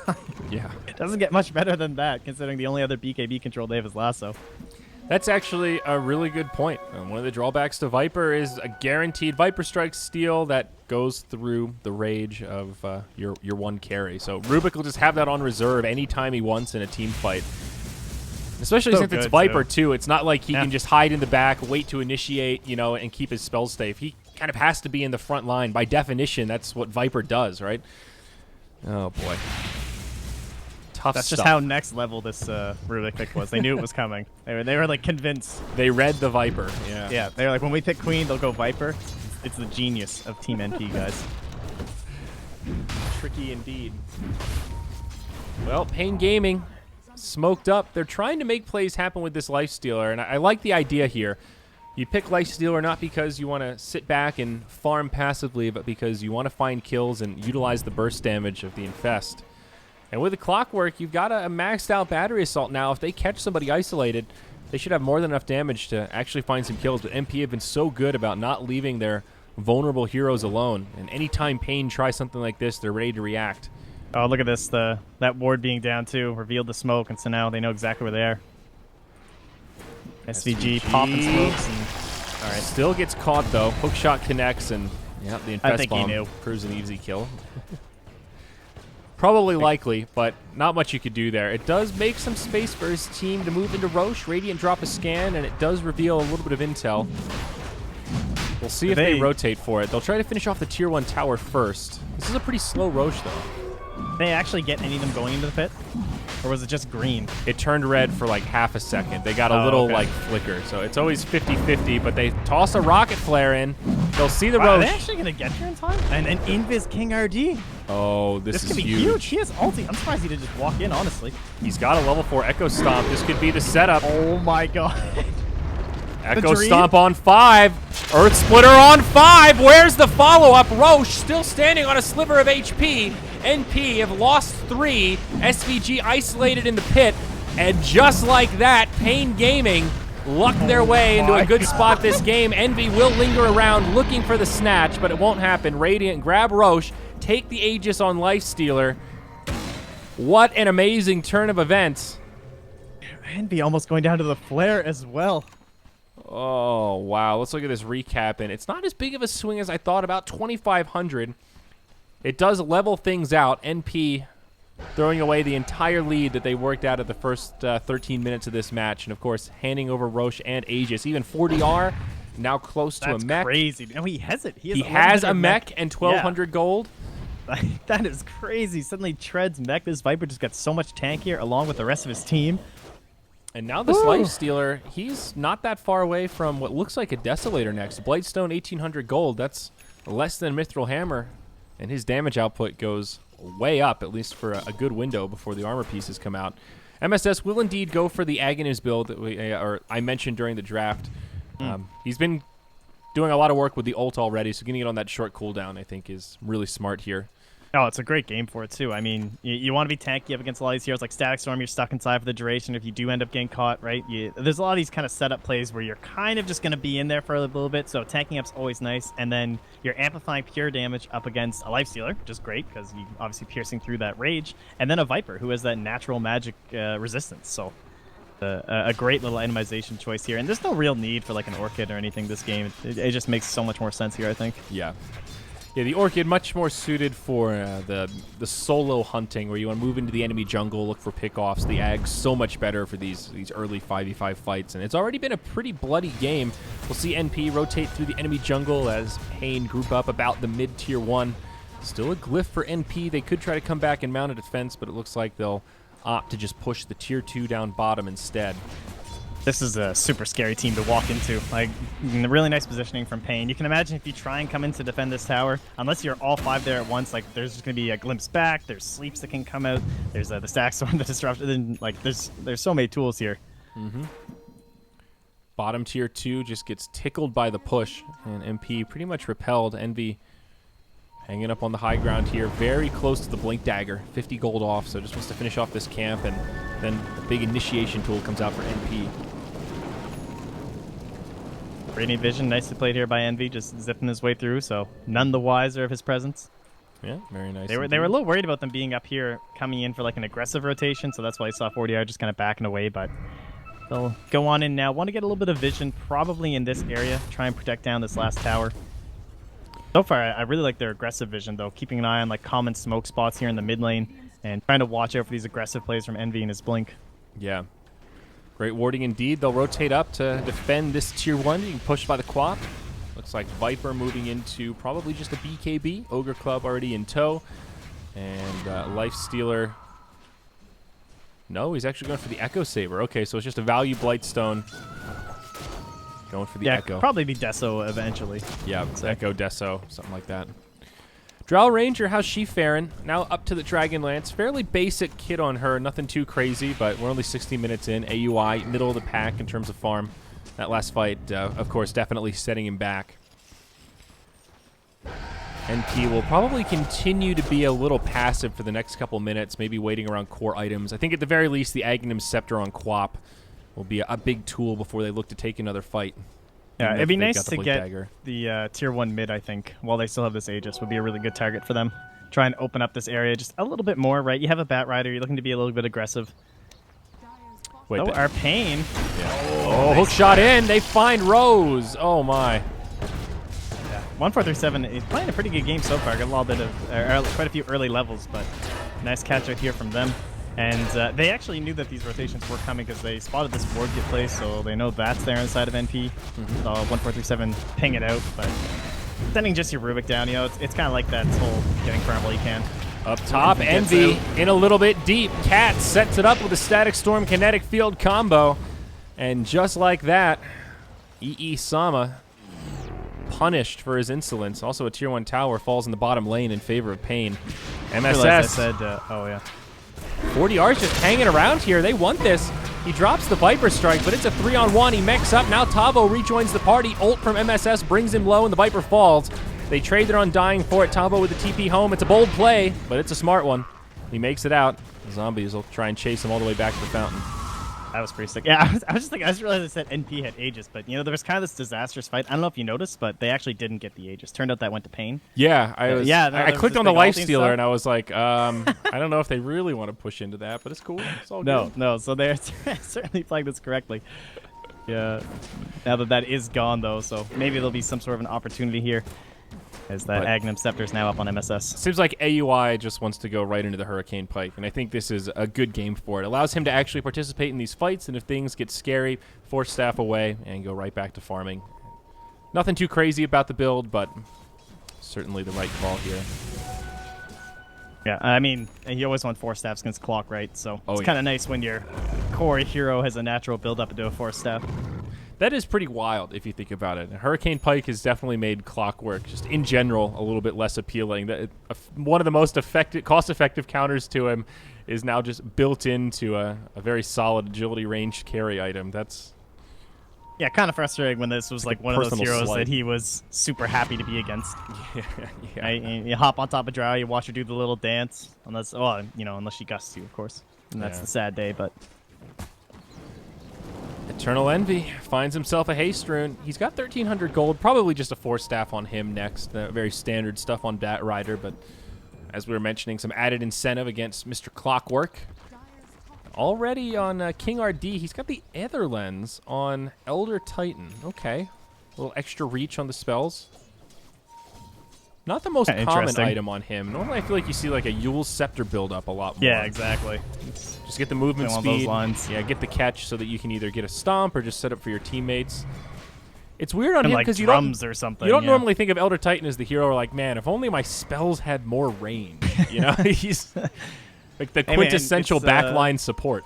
time. Yeah. It doesn't get much better than that, considering the only other BKB control they have is Lasso. That's actually a really good point. One of the drawbacks to Viper is a guaranteed Viper Strike steal that goes through the rage of your one carry. So Rubik will just have that on reserve anytime he wants in a team fight. Especially since it's Viper, too. It's not like he can just hide in the back, wait to initiate, you know, and keep his spells safe. He kind of has to be in the front line. By definition, that's what Viper does, right? Oh, boy. Tough That's stuff. just how next level this Rubik pick was. They knew it was coming. They were like convinced. They read the Viper, yeah. Yeah, they were like, when we pick Queen, they'll go Viper. It's the genius of Team NP, guys. Tricky indeed. Well, Pain Gaming smoked up. They're trying to make plays happen with this Lifestealer, and I like the idea here. You pick Lifestealer not because you want to sit back and farm passively, but because you want to find kills and utilize the burst damage of the Infest. And with the Clockwork, you've got a maxed out Battery Assault now. If they catch somebody isolated, they should have more than enough damage to actually find some kills. But MP have been so good about not leaving their vulnerable heroes alone. And anytime Pain tries something like this, they're ready to react. Oh, look at this. That ward being down, too, revealed the smoke, and so now they know exactly where they are. SVG popping smokes. And, all right, still gets caught, though. Hookshot connects, and yeah, the Infest Bomb proves an easy kill. Probably likely, but not much you could do there. It does make some space for his team to move into Roche. Radiant drop a scan, and it does reveal a little bit of intel. We'll see if they rotate for it. They'll try to finish off the Tier 1 tower first. This is a pretty slow Roche, though. Did they actually get any of them going into the pit? Or was it just green? It turned red for like half a second. They got a little like flicker. So it's always 50-50, but they toss a rocket flare in. They'll see the Roche. Are they actually going to get here in time? And an Invis King RD? Oh, this is could be huge. He has ulti. I'm surprised he didn't just walk in, honestly. He's got a level 4 Echo Stomp. This could be the setup. Oh my god. Echo Stomp on 5. Earth Splitter on 5. Where's the follow-up? Roche still standing on a sliver of HP. NP have lost 3. SVG isolated in the pit. And just like that, Pain Gaming lucked their way into a good spot this game. Envy will linger around looking for the snatch, but it won't happen. Radiant grab Roche, take the Aegis on Lifestealer. What an amazing turn of events. Envy almost going down to the flare as well. Oh, wow. Let's look at this recap. And it's not as big of a swing as I thought, about 2,500. It does level things out. NP throwing away the entire lead that they worked out at the first 13 minutes of this match. And, of course, handing over Roche and Aegis. Even 4DR, now close to a mech. That's crazy. No, he has it. He has a mech and 1,200 gold. That is crazy. Suddenly Tread's mech. This Viper just got so much tankier along with the rest of his team. And now this Lifestealer, he's not that far away from what looks like a Desolator next. Blightstone, 1,800 gold. That's less than Mithril Hammer. And his damage output goes way up, at least for a good window before the armor pieces come out. MSS will indeed go for the Agonist build that I mentioned during the draft. He's been doing a lot of work with the ult already, so getting it on that short cooldown, I think, is really smart here. Oh, it's a great game for it, too. I mean, you want to be tanky up against a lot of these heroes like Static Storm. You're stuck inside for the duration if you do end up getting caught, right? There's a lot of these kind of setup plays where you're kind of just going to be in there for a little bit, so tanking up's always nice. And then you're amplifying pure damage up against a Lifestealer, which is great because you obviously piercing through that rage. And then a Viper, who has that natural magic resistance. So a great little itemization choice here. And there's no real need for like an Orchid or anything this game. It just makes so much more sense here, I think. Yeah. Yeah, the Orchid much more suited for the solo hunting where you want to move into the enemy jungle, look for pickoffs. The Ag's so much better for these early 5v5 fights, and it's already been a pretty bloody game. We'll see NP rotate through the enemy jungle as Pain group up about the mid-tier 1. Still a glyph for NP. They could try to come back and mount a defense, but it looks like they'll opt to just push the tier 2 down bottom instead. This is a super scary team to walk into. Like, really nice positioning from Pain. You can imagine if you try and come in to defend this tower, unless you're all 5 there at once, like, there's just going to be a glimpse back, there's sleeps that can come out, there's the Stack Storm that disrupts, then, like, there's so many tools here. Bottom tier 2 just gets tickled by the push, and MP pretty much repelled. Envy hanging up on the high ground here, very close to the Blink Dagger, 50 gold off, so just wants to finish off this camp, and then the big initiation tool comes out for NP. Radiant Vision, nicely played here by Envy, just zipping his way through, so none the wiser of his presence. Yeah, very nice. They were a little worried about them being up here, coming in for like an aggressive rotation, so that's why you saw 40R just kind of backing away. But they'll go on in now. Want to get a little bit of vision, probably in this area. Try and protect down this last tower. So far, I really like their aggressive vision, though, keeping an eye on like common smoke spots here in the mid lane and trying to watch out for these aggressive plays from Envy and his Blink. Yeah. Great warding indeed. They'll rotate up to defend this tier 1, being pushed by the Quap. Looks like Viper moving into probably just a BKB. Ogre Club already in tow. And Life Stealer. No, he's actually going for the Echo Saber. Okay, so it's just a value Blightstone. Going for the Echo. Probably be Deso eventually. Yeah, Echo, Deso, something like that. Drow Ranger, how's she faring? Now up to the Dragonlance. Fairly basic kit on her, nothing too crazy, but we're only 60 minutes in. AUI, middle of the pack in terms of farm. That last fight, of course, definitely setting him back. NP will probably continue to be a little passive for the next couple minutes, maybe waiting around core items. I think at the very least, the Aghanim Scepter on Quap will be a big tool before they look to take another fight. Yeah, it'd be nice to get the tier 1 mid, I think, while they still have this Aegis. Would be a really good target for them. Try and open up this area just a little bit more, right? You have a Bat Rider. You're looking to be a little bit aggressive. Wait, oh, our Pain. Yeah. Oh, hook shot in. They find Rose. Oh, my. Yeah. 1437 is playing a pretty good game so far. Got a little bit of, quite a few early levels, but nice catch out here from them. And they actually knew that these rotations were coming because they spotted this ward get placed, so they know that's there inside of NP. 1437 ping it out, but sending just your Rubik down, you know, it's kind of like that whole getting farm while you can. Up top, Envy in a little bit deep. Cat sets it up with a Static Storm Kinetic Field combo. And just like that, EE Sama punished for his insolence. Also a tier 1 tower falls in the bottom lane in favor of Pain. MSS. I said, oh yeah. 40R's just hanging around here. They want this. He drops the Viper Strike, but it's a 3-on-1. He mechs up. Now Tavo rejoins the party. Ult from MSS brings him low, and the Viper falls. They trade their Undying for it. Tavo with the TP home. It's a bold play, but it's a smart one. He makes it out. The zombies will try and chase him all the way back to the fountain. That was pretty sick. Yeah, I was just thinking, I just realized I said NP had Aegis, but you know, there was kind of this disastrous fight. I don't know if you noticed, but they actually didn't get the Aegis. Turned out that went to Pain. Yeah, I clicked on the Life Stealer and I was like, I don't know if they really want to push into that, but it's cool. It's all good. No, so they're certainly playing this correctly. Yeah, now that is gone though, so maybe there'll be some sort of an opportunity here. As that Aghanim Scepter is now up on MSS. Seems like AUI just wants to go right into the Hurricane Pike, and I think this is a good game for it. Allows him to actually participate in these fights, and if things get scary, force staff away and go right back to farming. Nothing too crazy about the build, but certainly the right call here. Yeah, I mean, you always want force staffs against Clock, right? So it's kind of nice when your core hero has a natural build-up into a force staff. That is pretty wild if you think about it. Hurricane Pike has definitely made Clockwork, just in general, a little bit less appealing. One of the most cost-effective counters to him is now just built into a very solid agility range carry item. That's kind of frustrating when this was like one of those heroes that he was super happy to be against. Yeah. Right? You hop on top of Drow, you watch her do the little dance, unless she gusts you, of course, and that's the sad day. But Eternal Envy finds himself a haste rune. He's got 1,300 gold, probably just a force staff on him next. Very standard stuff on Bat Rider, but as we were mentioning, some added incentive against Mr. Clockwork. Already on King RD, he's got the Ether Lens on Elder Titan. Okay. A little extra reach on the spells. Not the most common item on him. Normally I feel like you see like a Yule's Scepter build up a lot more. Yeah, exactly. Just get the movement speed. Yeah, get the catch so that you can either get a stomp or just set up for your teammates. It's weird on him because you don't normally think of Elder Titan as the hero like, man, if only my spells had more range. You know, he's like the quintessential backline support.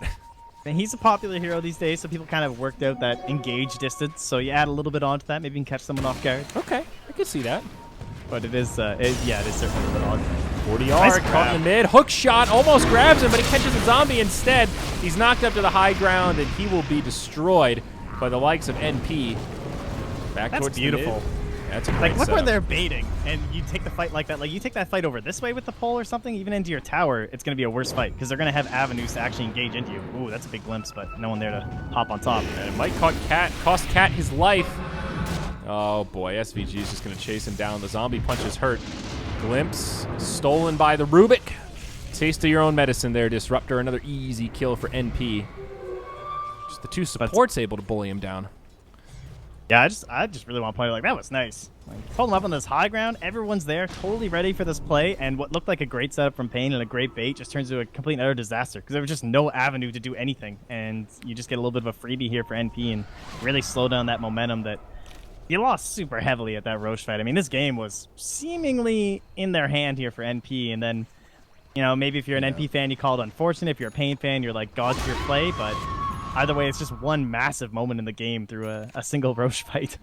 And he's a popular hero these days, so people kind of worked out that engage distance. So you add a little bit onto that, maybe you can catch someone off guard. Okay, I can see that. But it is, it is certainly a bit odd. 40R caught in the mid. Hook shot almost grabs him, but he catches a zombie instead. He's knocked up to the high ground, and he will be destroyed by the likes of NP. Back towards beautiful. The mid. That's a great look setup. where they're baiting, and you take the fight like that. Like, you take that fight over this way with the pole or something, even into your tower, it's going to be a worse fight, because they're going to have avenues to actually engage into you. Ooh, that's a big glimpse, but no one there to hop on top. And it might cost Cat his life. Oh boy, SVG is just going to chase him down. The zombie punches hurt. Glimpse stolen by the Rubik. Taste of your own medicine there, Disruptor. Another easy kill for NP. Just the two supports able to bully him down. Yeah, I just really want to play like that was nice. Like, pull him up on this high ground. Everyone's there, totally ready for this play. And what looked like a great setup from Payne and a great bait just turns into a complete and utter disaster because there was just no avenue to do anything. And you just get a little bit of a freebie here for NP and really slow down that momentum that you lost super heavily at that Roche fight. I mean, this game was seemingly in their hand here for NP. And then, you know, maybe if you're an NP fan, you call it unfortunate. If you're a Payne fan, you're like, God's your play. But either way, it's just one massive moment in the game through a single Roche fight.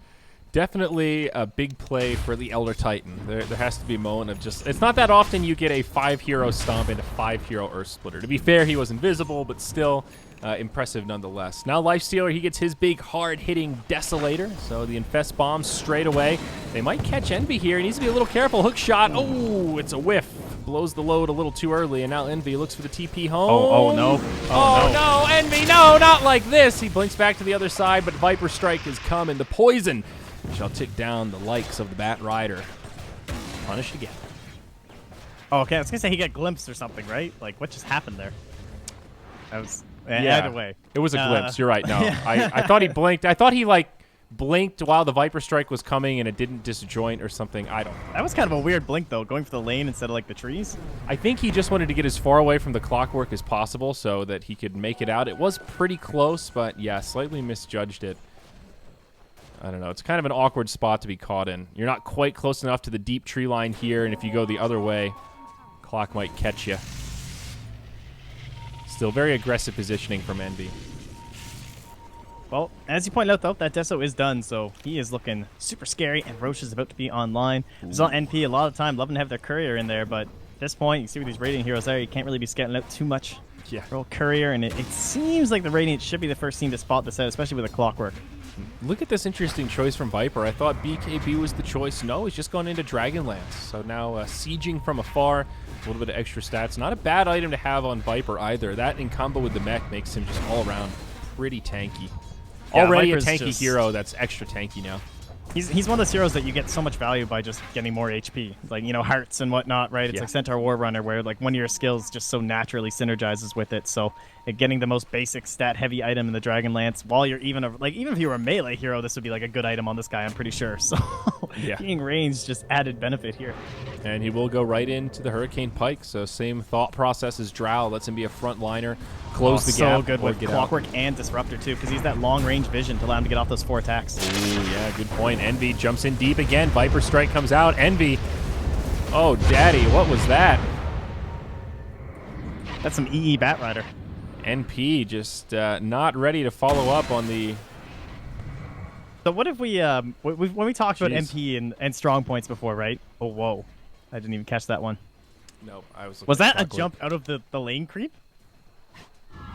Definitely a big play for the Elder Titan. There has to be a moment of just... It's not that often you get a 5-hero stomp into 5-hero Earth Splitter. To be fair, he was invisible, but still impressive nonetheless. Now Lifestealer, he gets his big, hard-hitting Desolator. So the Infest Bombs straight away. They might catch Envy here. He needs to be a little careful. Hook shot. Oh, it's a whiff. Blows the load a little too early, and now Envy looks for the TP home. Oh no. Oh no, Envy, no, not like this. He blinks back to the other side, but Viper Strike has come, and the poison shall tick down the likes of the Bat Rider. Punished again. Oh, okay, I was gonna say he got glimpsed or something, right? Like, what just happened there? That was either way. It was a glimpse. You're right. No, I thought he blinked. I thought he like blinked while the Viper Strike was coming and it didn't disjoint or something. I don't know. That was kind of a weird blink though, going for the lane instead of like the trees. I think he just wanted to get as far away from the clockwork as possible so that he could make it out. It was pretty close, but yeah, slightly misjudged it. I don't know. It's kind of an awkward spot to be caught in. You're not quite close enough to the deep tree line here, and if you go the other way, clock might catch you. Still very aggressive positioning from Envy. Well, as you pointed out, though, that Deso is done, so he is looking super scary, and Roche is about to be online. There's on NP a lot of time, loving to have their courier in there, but at this point, you see with these Radiant heroes there, you can't really be scouting out too much. Yeah. Roll courier, and it seems like the Radiant should be the first team to spot this out, especially with a clockwork. Look at this interesting choice from Viper. I thought BKB was the choice. No, he's just gone into Dragonlance. So now sieging from afar, a little bit of extra stats. Not a bad item to have on Viper either. That in combo with the mech makes him just all around pretty tanky. Yeah, already Viper's a tanky just hero that's extra tanky now. He's one of those heroes that you get so much value by just getting more HP. Like, you know, hearts and whatnot, right? It's like Centaur War Runner where, like, one of your skills just so naturally synergizes with it. So, getting the most basic stat-heavy item in the Dragonlance, while you're even if you were a melee hero, this would be, like, a good item on this guy, I'm pretty sure. So, being ranged just added benefit here. And he will go right into the Hurricane Pike. So, same thought process as Drow. Lets him be a frontliner, close the gap. So good with Clockwork and Disruptor, too, because he's that long-range vision to allow him to get off those 4 attacks. Ooh, yeah, good point. Envy jumps in deep again. Viper Strike comes out. Envy. Oh, daddy, what was that? That's some EE Bat Rider. NP just not ready to follow up on the... So what if we, when we talked about MP and strong points before, right? Oh, whoa. I didn't even catch that one. No, I was... Was that a jump out of the lane creep?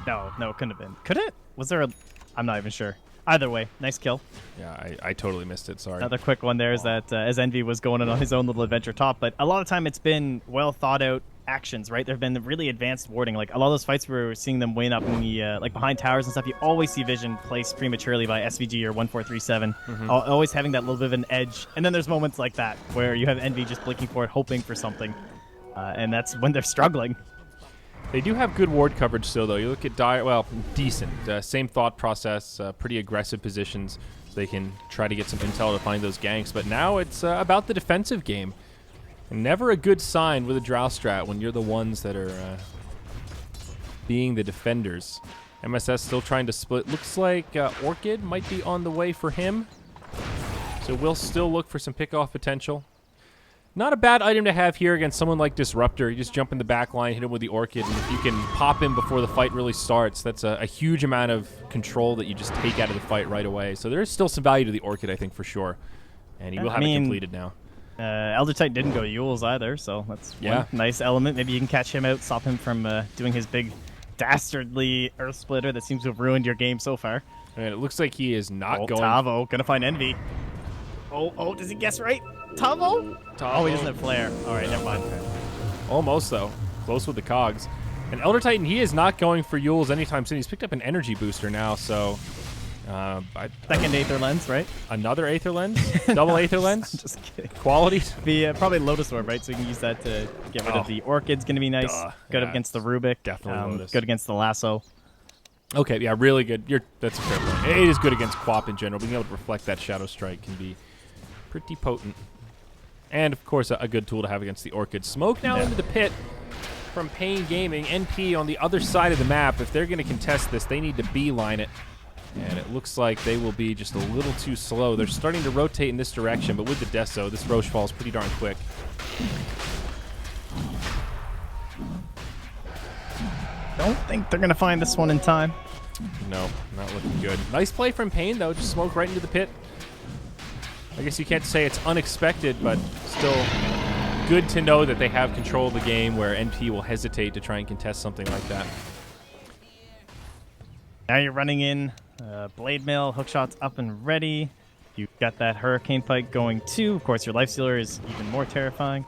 No, it couldn't have been. Could it? Was there a... I'm not even sure. Either way, nice kill. Yeah, I totally missed it. Sorry. Another quick one there is that as Envy was going on his own little adventure top, but a lot of time it's been well thought out actions, right? There have been really advanced warding. Like a lot of those fights where we're seeing them win up in the like behind towers and stuff, you always see vision placed prematurely by SVG or 1437, always having that little bit of an edge. And then there's moments like that where you have Envy just blinking for it, hoping for something, and that's when they're struggling. They do have good ward coverage still, though. You look at Dire, well, decent. Same thought process, pretty aggressive positions. So they can try to get some intel to find those ganks. But now it's about the defensive game. And never a good sign with a Drow strat when you're the ones that are being the defenders. MSS still trying to split. Looks like Orchid might be on the way for him. So we'll still look for some pick-off potential. Not a bad item to have here against someone like Disruptor. You just jump in the back line, hit him with the Orchid, and if you can pop him before the fight really starts, that's a huge amount of control that you just take out of the fight right away. So there is still some value to the Orchid, I think, for sure. And he will have it completed now. Elder Titan didn't go Yules either, so that's one nice element. Maybe you can catch him out, stop him from doing his big dastardly Earth Splitter that seems to have ruined your game so far. And it looks like he is not going... Tavo, gonna find Envy. Oh, does he guess right? Tavo? Oh, he doesn't have Flare. All right, never mind. Almost, though. Close with the cogs. And Elder Titan, he is not going for Yules anytime soon. He's picked up an energy booster now, so Second Aether Lens, right? Another Aether Lens? Double Aether Lens? I'm just kidding. Quality? Probably Lotus Orb, right? So you can use that to get rid of the Orchid's going to be nice. Good Yeah, against the Rubik. definitely Lotus. Good against the Lasso. Okay, yeah, really good. That's a fair point. It is good against Quap in general. Being able to reflect that Shadow Strike can be pretty potent. And, of course, a good tool to have against the Orchid. Smoke now into the pit from Pain Gaming. NP on the other side of the map. If they're going to contest this, they need to beeline it. And it looks like they will be just a little too slow. They're starting to rotate in this direction, but with the Deso, this Roche falls pretty darn quick. Don't think they're going to find this one in time. No, not looking good. Nice play from Pain, though. Just smoke right into the pit. I guess you can't say it's unexpected, but still good to know that they have control of the game where NP will hesitate to try and contest something like that. Now you're running in. Blade Mail, Hookshot's up and ready. You've got that Hurricane Pike going too. Of course, your Life Stealer is even more terrifying.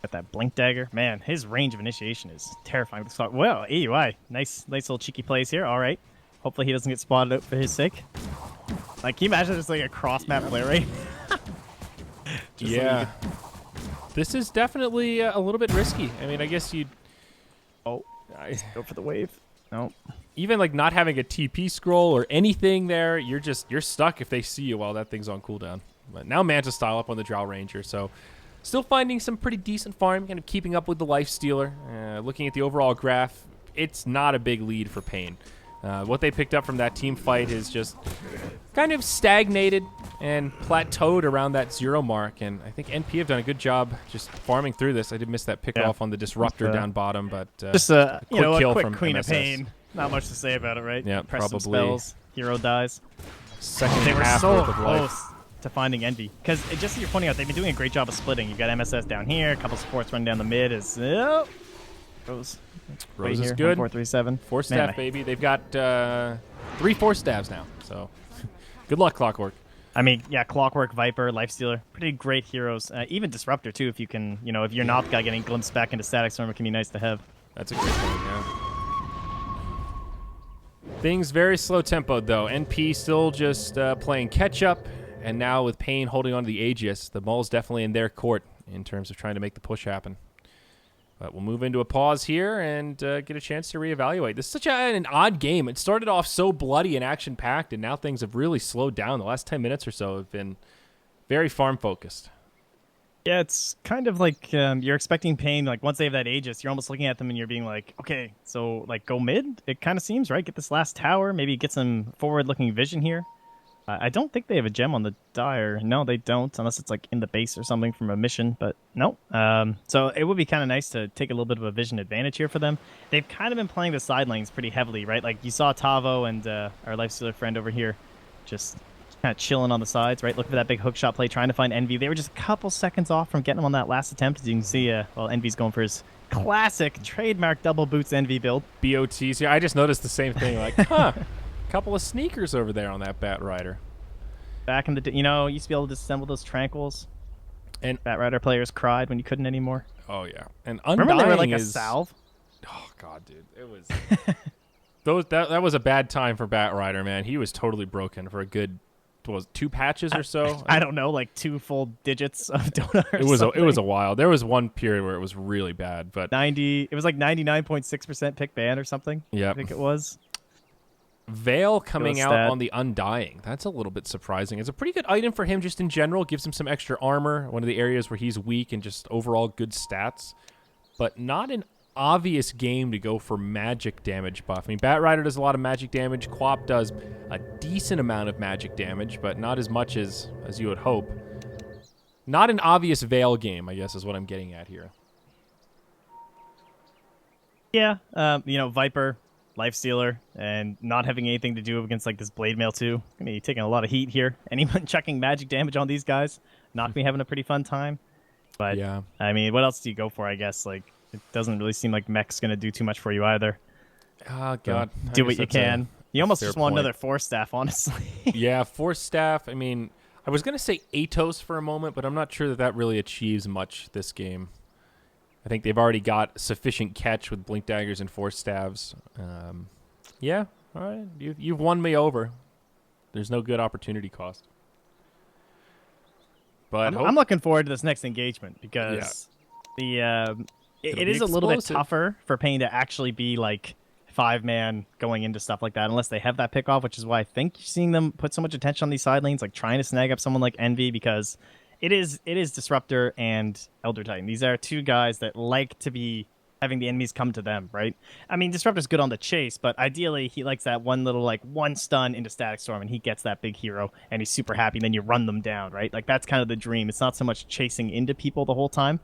Got that Blink Dagger. Man, his range of initiation is terrifying. Well, AUI. Nice little cheeky plays here. All right. Hopefully he doesn't get spotted out for his sake. Like, can you imagine just like a cross-map play rate? Yeah. This is definitely a little bit risky. I mean, I guess you'd... Oh, go for the wave. No. Even like not having a TP scroll or anything there, you're stuck if they see you while that thing's on cooldown. But now Manta style up on the Drow Ranger, so still finding some pretty decent farm, kind of keeping up with the Life Stealer. Looking at the overall graph, it's not a big lead for Pain. What they picked up from that team fight is just kind of stagnated and plateaued around that 0 mark, and I think NP have done a good job just farming through this. I did miss that pick off on the Disruptor down bottom, but just a kill quick from Queen MSS. of Pain. Not much to say about it, right? Yeah, Press some probably. spells, hero dies. Second They were half so worth of life. close to finding Envy. Because just as you're pointing out, they've been doing a great job of splitting. You've got MSS down here, a couple supports running down the mid. Rose Rose is here, good. 437. 4-staff, baby. They've got 3 4-staffs now, so good luck, Clockwork. I mean, yeah, Clockwork, Viper, Lifestealer, pretty great heroes. Even Disruptor, too, if you can, if you're not guy getting glimpsed back into Static Storm, it can be nice to have. That's a great point, yeah. Things very slow tempoed, though. NP still just playing catch-up, and now with Pain holding on to the Aegis, the Maul's definitely in their court in terms of trying to make the push happen. But we'll move into a pause here and get a chance to reevaluate. This is such an odd game. It started off so bloody and action-packed, and now things have really slowed down. The last 10 minutes or so have been very farm-focused. Yeah, it's kind of like you're expecting Pain. Like, once they have that Aegis, you're almost looking at them and you're being like, okay, so, like, go mid? It kind of seems, right? Get this last tower, maybe get some forward-looking vision here. I don't think they have a gem on the Dire. No, they don't, unless it's like in the base or something from a mission, but no. So it would be kind of nice to take a little bit of a vision advantage here for them. They've kind of been playing the side lanes pretty heavily, right? Like you saw Tavo and our Lifestealer friend over here just kind of chilling on the sides, right? Looking for that big hookshot play, trying to find Envy. They were just a couple seconds off from getting him on that last attempt. As you can see, well, Envy's going for his classic trademark double boots Envy build. BOTs. Yeah, I just noticed the same thing. Like, huh. Couple of sneakers over there on that Bat Rider. Back in the used to be able to disassemble those tranquils. And Bat Rider players cried when you couldn't anymore. Oh yeah, and remember they were like a salve. Oh god, dude, it was that was a bad time for Bat Rider, man. He was totally broken for a good 2 patches or so. I don't know, like 2 full digits of donut. Or it was a while. There was one period where it was really bad, but 90. It was like 99.6% pick ban or something. Yeah, I think it was. Veil coming out on the Undying. That's a little bit surprising. It's a pretty good item for him just in general. Gives him some extra armor, one of the areas where he's weak, and just overall good stats. But not an obvious game to go for magic damage buff. I mean, Bat Rider does a lot of magic damage. Quap does a decent amount of magic damage, but not as much as you would hope. Not an obvious Veil game, I guess, is what I'm getting at here. Yeah, Viper, Lifestealer, and not having anything to do against like this Blade Mail too. Gonna be taking a lot of heat here. Anyone chucking magic damage on these guys, not me having a pretty fun time. But yeah, I mean, what else do you go for? I guess like it doesn't really seem like mech's gonna do too much for you either. Oh god, so, do what you can. You almost just want point. another 4-staff, honestly. Yeah, 4-staff. I mean, I was gonna say Atos for a moment, but I'm not sure that really achieves much this game. I think they've already got sufficient catch with Blink Daggers and 4 staves. Yeah, all right. You've won me over. There's no good opportunity cost. But I'm looking forward to this next engagement because It'll it be is a little bit explosive. tougher for Pain to actually be like 5-man going into stuff like that unless they have that pick off, which is why I think you're seeing them put so much attention on these side lanes, like trying to snag up someone like Envy, because it is Disruptor and Elder Titan. These are two guys that like to be having the enemies come to them, right? I mean, Disruptor's good on the chase, but ideally he likes that one little like one stun into Static Storm and he gets that big hero and he's super happy, and then you run them down, right? Like that's kind of the dream. It's not so much chasing into people the whole time.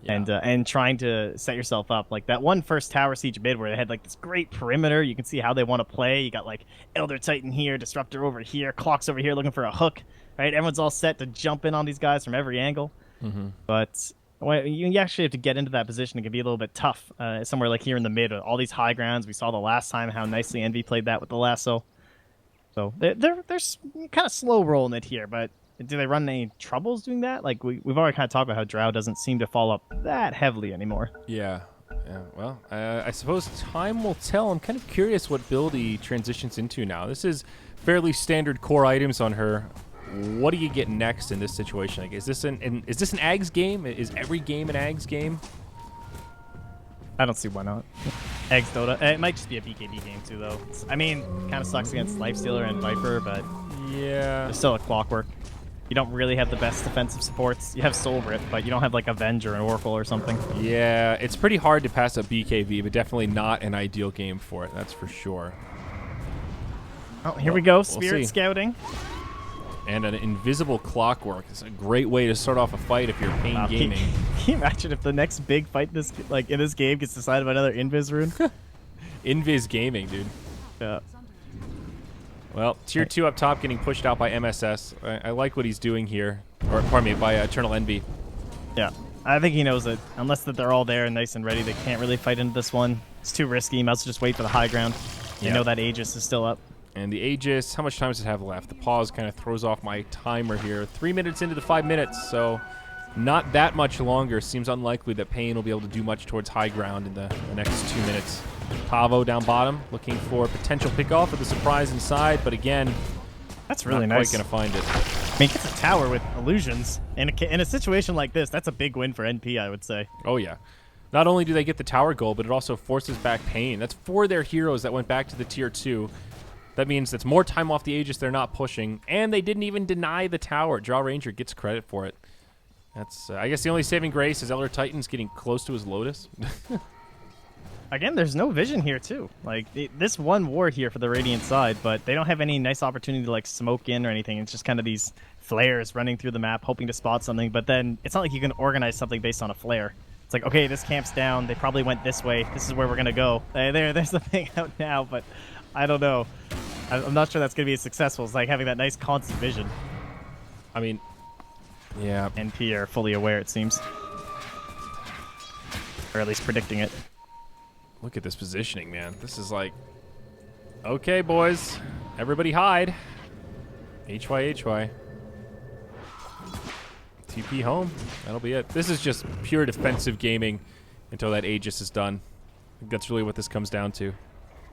Yeah. And trying to set yourself up. Like that one first tower siege mid where they had like this great perimeter. You can see how they want to play. You got like Elder Titan here, Disruptor over here, Clocks over here looking for a hook, right? Everyone's all set to jump in on these guys from every angle. But you actually have to get into that position. It can be a little bit tough somewhere like here in the mid. All these high grounds. We saw the last time how nicely Envy played that with the lasso. So they're kind of slow rolling it here, but do they run any troubles doing that? Like we've already kind of talked about how Drow doesn't seem to fall up that heavily anymore. Yeah. Well, I suppose time will tell. I'm kind of curious what build he transitions into now. This is fairly standard core items on her. What do you get next in this situation? Like, is this an Ags game? Is every game an Ags game? I don't see why not. Eggs Dota. It might just be a BKB game too, though. I mean, kind of sucks against Lifestealer and Viper, but yeah, there's still a Clockwork. You don't really have the best defensive supports. You have Soul Rip, but you don't have like Avenge or an Oracle or something. Yeah, it's pretty hard to pass up BKB, but definitely not an ideal game for it. That's for sure. Oh, here we go. We'll Spirit see. Scouting. And an invisible Clockwork. It's a great way to start off a fight if you're Pain Wow, Gaming. Can you imagine if the next big fight in this game gets decided by another Invis rune? Invis Gaming, dude. Yeah. Well, tier 2 up top getting pushed out by MSS. I like what he's doing here. Or, pardon me, by Eternal Envy. Yeah. I think he knows that unless that they're all there and nice and ready, they can't really fight into this one. It's too risky. You might as well just wait for the high ground. They Yeah. know that Aegis is still up. And the Aegis, how much time does it have left? The pause kind of throws off my timer here. 3 minutes into the 5 minutes, so not that much longer. Seems unlikely that Pain will be able to do much towards high ground in the next 2 minutes. Pavo down bottom, looking for potential pickoff with a surprise inside, but again, That's really not nice. quite going to find it. I mean, he gets a tower with illusions. In a situation like this, that's a big win for NP, I would say. Oh, yeah. Not only do they get the tower goal, but it also forces back Pain. That's 4 of their heroes that went back to the tier 2. That means that's more time off the Aegis they're not pushing, and they didn't even deny the tower. Draw Ranger gets credit for it. That's, I guess the only saving grace is Elder Titan's getting close to his Lotus. Again, there's no vision here, too. Like, this one war here for the Radiant side, but they don't have any nice opportunity to, like, smoke in or anything. It's just kind of these flares running through the map, hoping to spot something, but then it's not like you can organize something based on a flare. It's like, okay, this camp's down. They probably went this way. This is where we're going to go. There's the thing out now, but I don't know. I'm not sure that's going to be as successful as, like, having that nice constant vision. I mean, yeah. NP are fully aware, it seems. Or at least predicting it. Look at this positioning, man. This is like, okay, boys. Everybody hide. HY. TP home. That'll be it. This is just pure defensive gaming until that Aegis is done. I think that's really what this comes down to.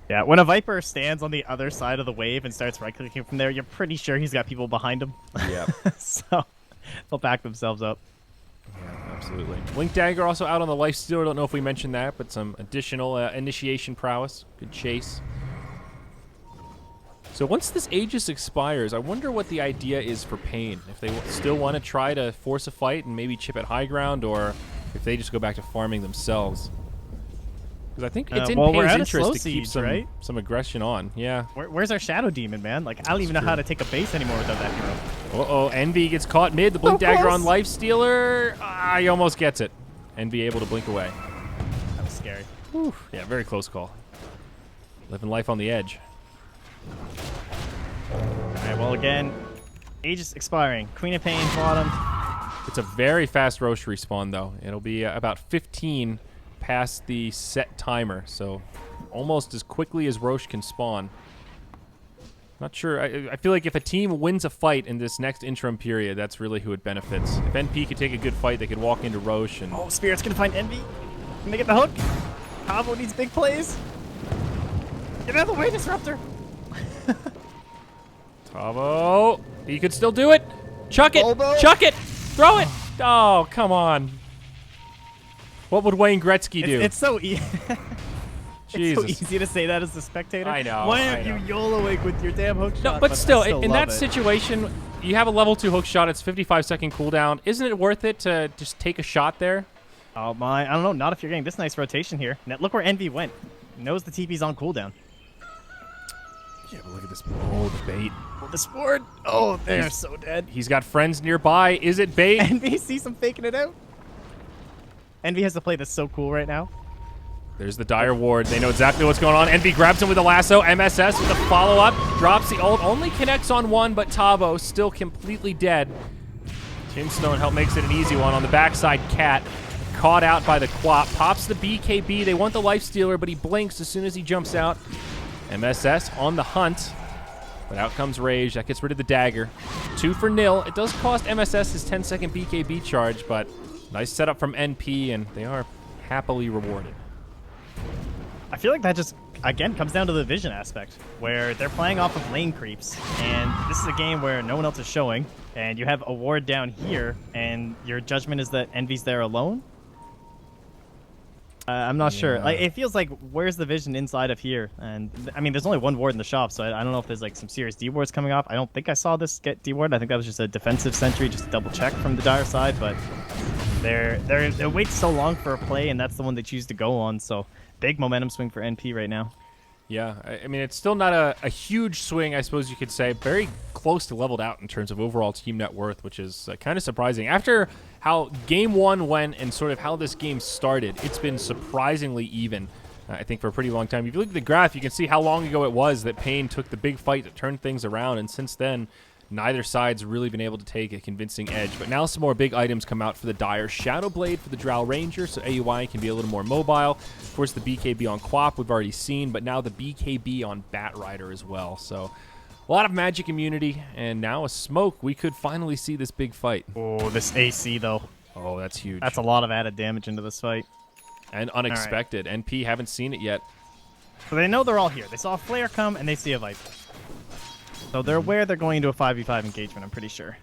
Yeah, when a Viper stands on the other side of the wave and starts right-clicking from there, you're pretty sure he's got people behind him. Yeah. So they'll back themselves up. Yeah, absolutely. Blink Dagger also out on the Lifestealer. Don't know if we mentioned that, but some additional initiation prowess. Good chase. So once this Aegis expires, I wonder what the idea is for Pain. If they still want to try to force a fight and maybe chip at high ground, or if they just go back to farming themselves. Because I think it's in well, we're Pain's at a interest slow to keep siege, some aggression on. Yeah. Where's our Shadow Demon, man? Like, I don't even know how to take a base anymore without that hero. Uh-oh, Envy gets caught mid. The Blink So Dagger close. on Lifestealer. He almost gets it. Envy able to blink away. That was scary. Whew. Yeah, very close call. Living life on the edge. Alright, well, again, Aegis expiring. Queen of Pain bottom. It's a very fast Roche respawn, though. It'll be about 15 past the set timer, so almost as quickly as Roche can spawn. Not sure. I feel like if a team wins a fight in this next interim period, that's really who it benefits. If NP could take a good fight, they could walk into Roche and... Oh, Spirit's gonna find Envy. Can they get the hook? Pavo needs big plays. Get out of the way, Disruptor. Tavo, he could still do it. Chuck it. Bobo. Chuck it. Throw it. Oh, come on. What would Wayne Gretzky do? It's so easy. Jesus. It's so easy to say that as a spectator. I know. Why aren't you YOLOing with your damn hook shot? No, but still, in that love it. situation, you have a level 2 hook shot. It's 55-second cooldown. Isn't it worth it to just take a shot there? Oh my! I don't know. Not if you're getting this nice rotation here. Now, look where Envy went. He knows the TP's on cooldown. Yeah, but look at this. Oh, the bait. Oh, the sport. Oh, they're so dead. He's got friends nearby. Is it bait? Envy sees him faking it out. Envy has to play this so cool right now. There's the Dire Ward. They know exactly what's going on. Envy grabs him with a lasso. MSS with a follow-up. Drops the ult. Only connects on one, but Tavo still completely dead. Tombstone help makes it an easy one. On the backside, Cat caught out by the Quap. Pops the BKB. They want the Lifestealer, but he blinks as soon as he jumps out. MSS on the hunt. But out comes Rage. That gets rid of the dagger. 2 for nil. It does cost MSS his 10-second BKB charge, but nice setup from NP, and they are happily rewarded. I feel like that just, again, comes down to the vision aspect, where they're playing off of lane creeps, and this is a game where no one else is showing, and you have a ward down here, and your judgment is that Envy's there alone? I'm not sure. Like, it feels like, where's the vision inside of here? And, I mean, there's only one ward in the shop, so I don't know if there's, like, some serious D-wards coming off. I don't think I saw this get D-ward. I think that was just a defensive sentry, just to double-check from the Dire side, but they wait so long for a play, and that's the one they choose to go on, so big momentum swing for NP right now. Yeah, I mean, it's still not a huge swing, I suppose you could say. Very close to leveled out in terms of overall team net worth, which is kind of surprising. After how Game 1 went and sort of how this game started, it's been surprisingly even, I think, for a pretty long time. If you look at the graph, you can see how long ago it was that Pain took the big fight to turn things around, and since then, neither side's really been able to take a convincing edge. But now some more big items come out for the Dire. Shadow Blade for the Drow Ranger, so AUI can be a little more mobile. Of course, the BKB on Quap we've already seen, but now the BKB on Bat Rider as well. So a lot of magic immunity, and now a smoke. We could finally see this big fight. Oh, this AC, though. Oh, that's huge. That's a lot of added damage into this fight. And unexpected. Right. NP haven't seen it yet. So they know they're all here. They saw a Flare come, and they see a Viper. So they're aware they're going into a 5v5 engagement, I'm pretty sure.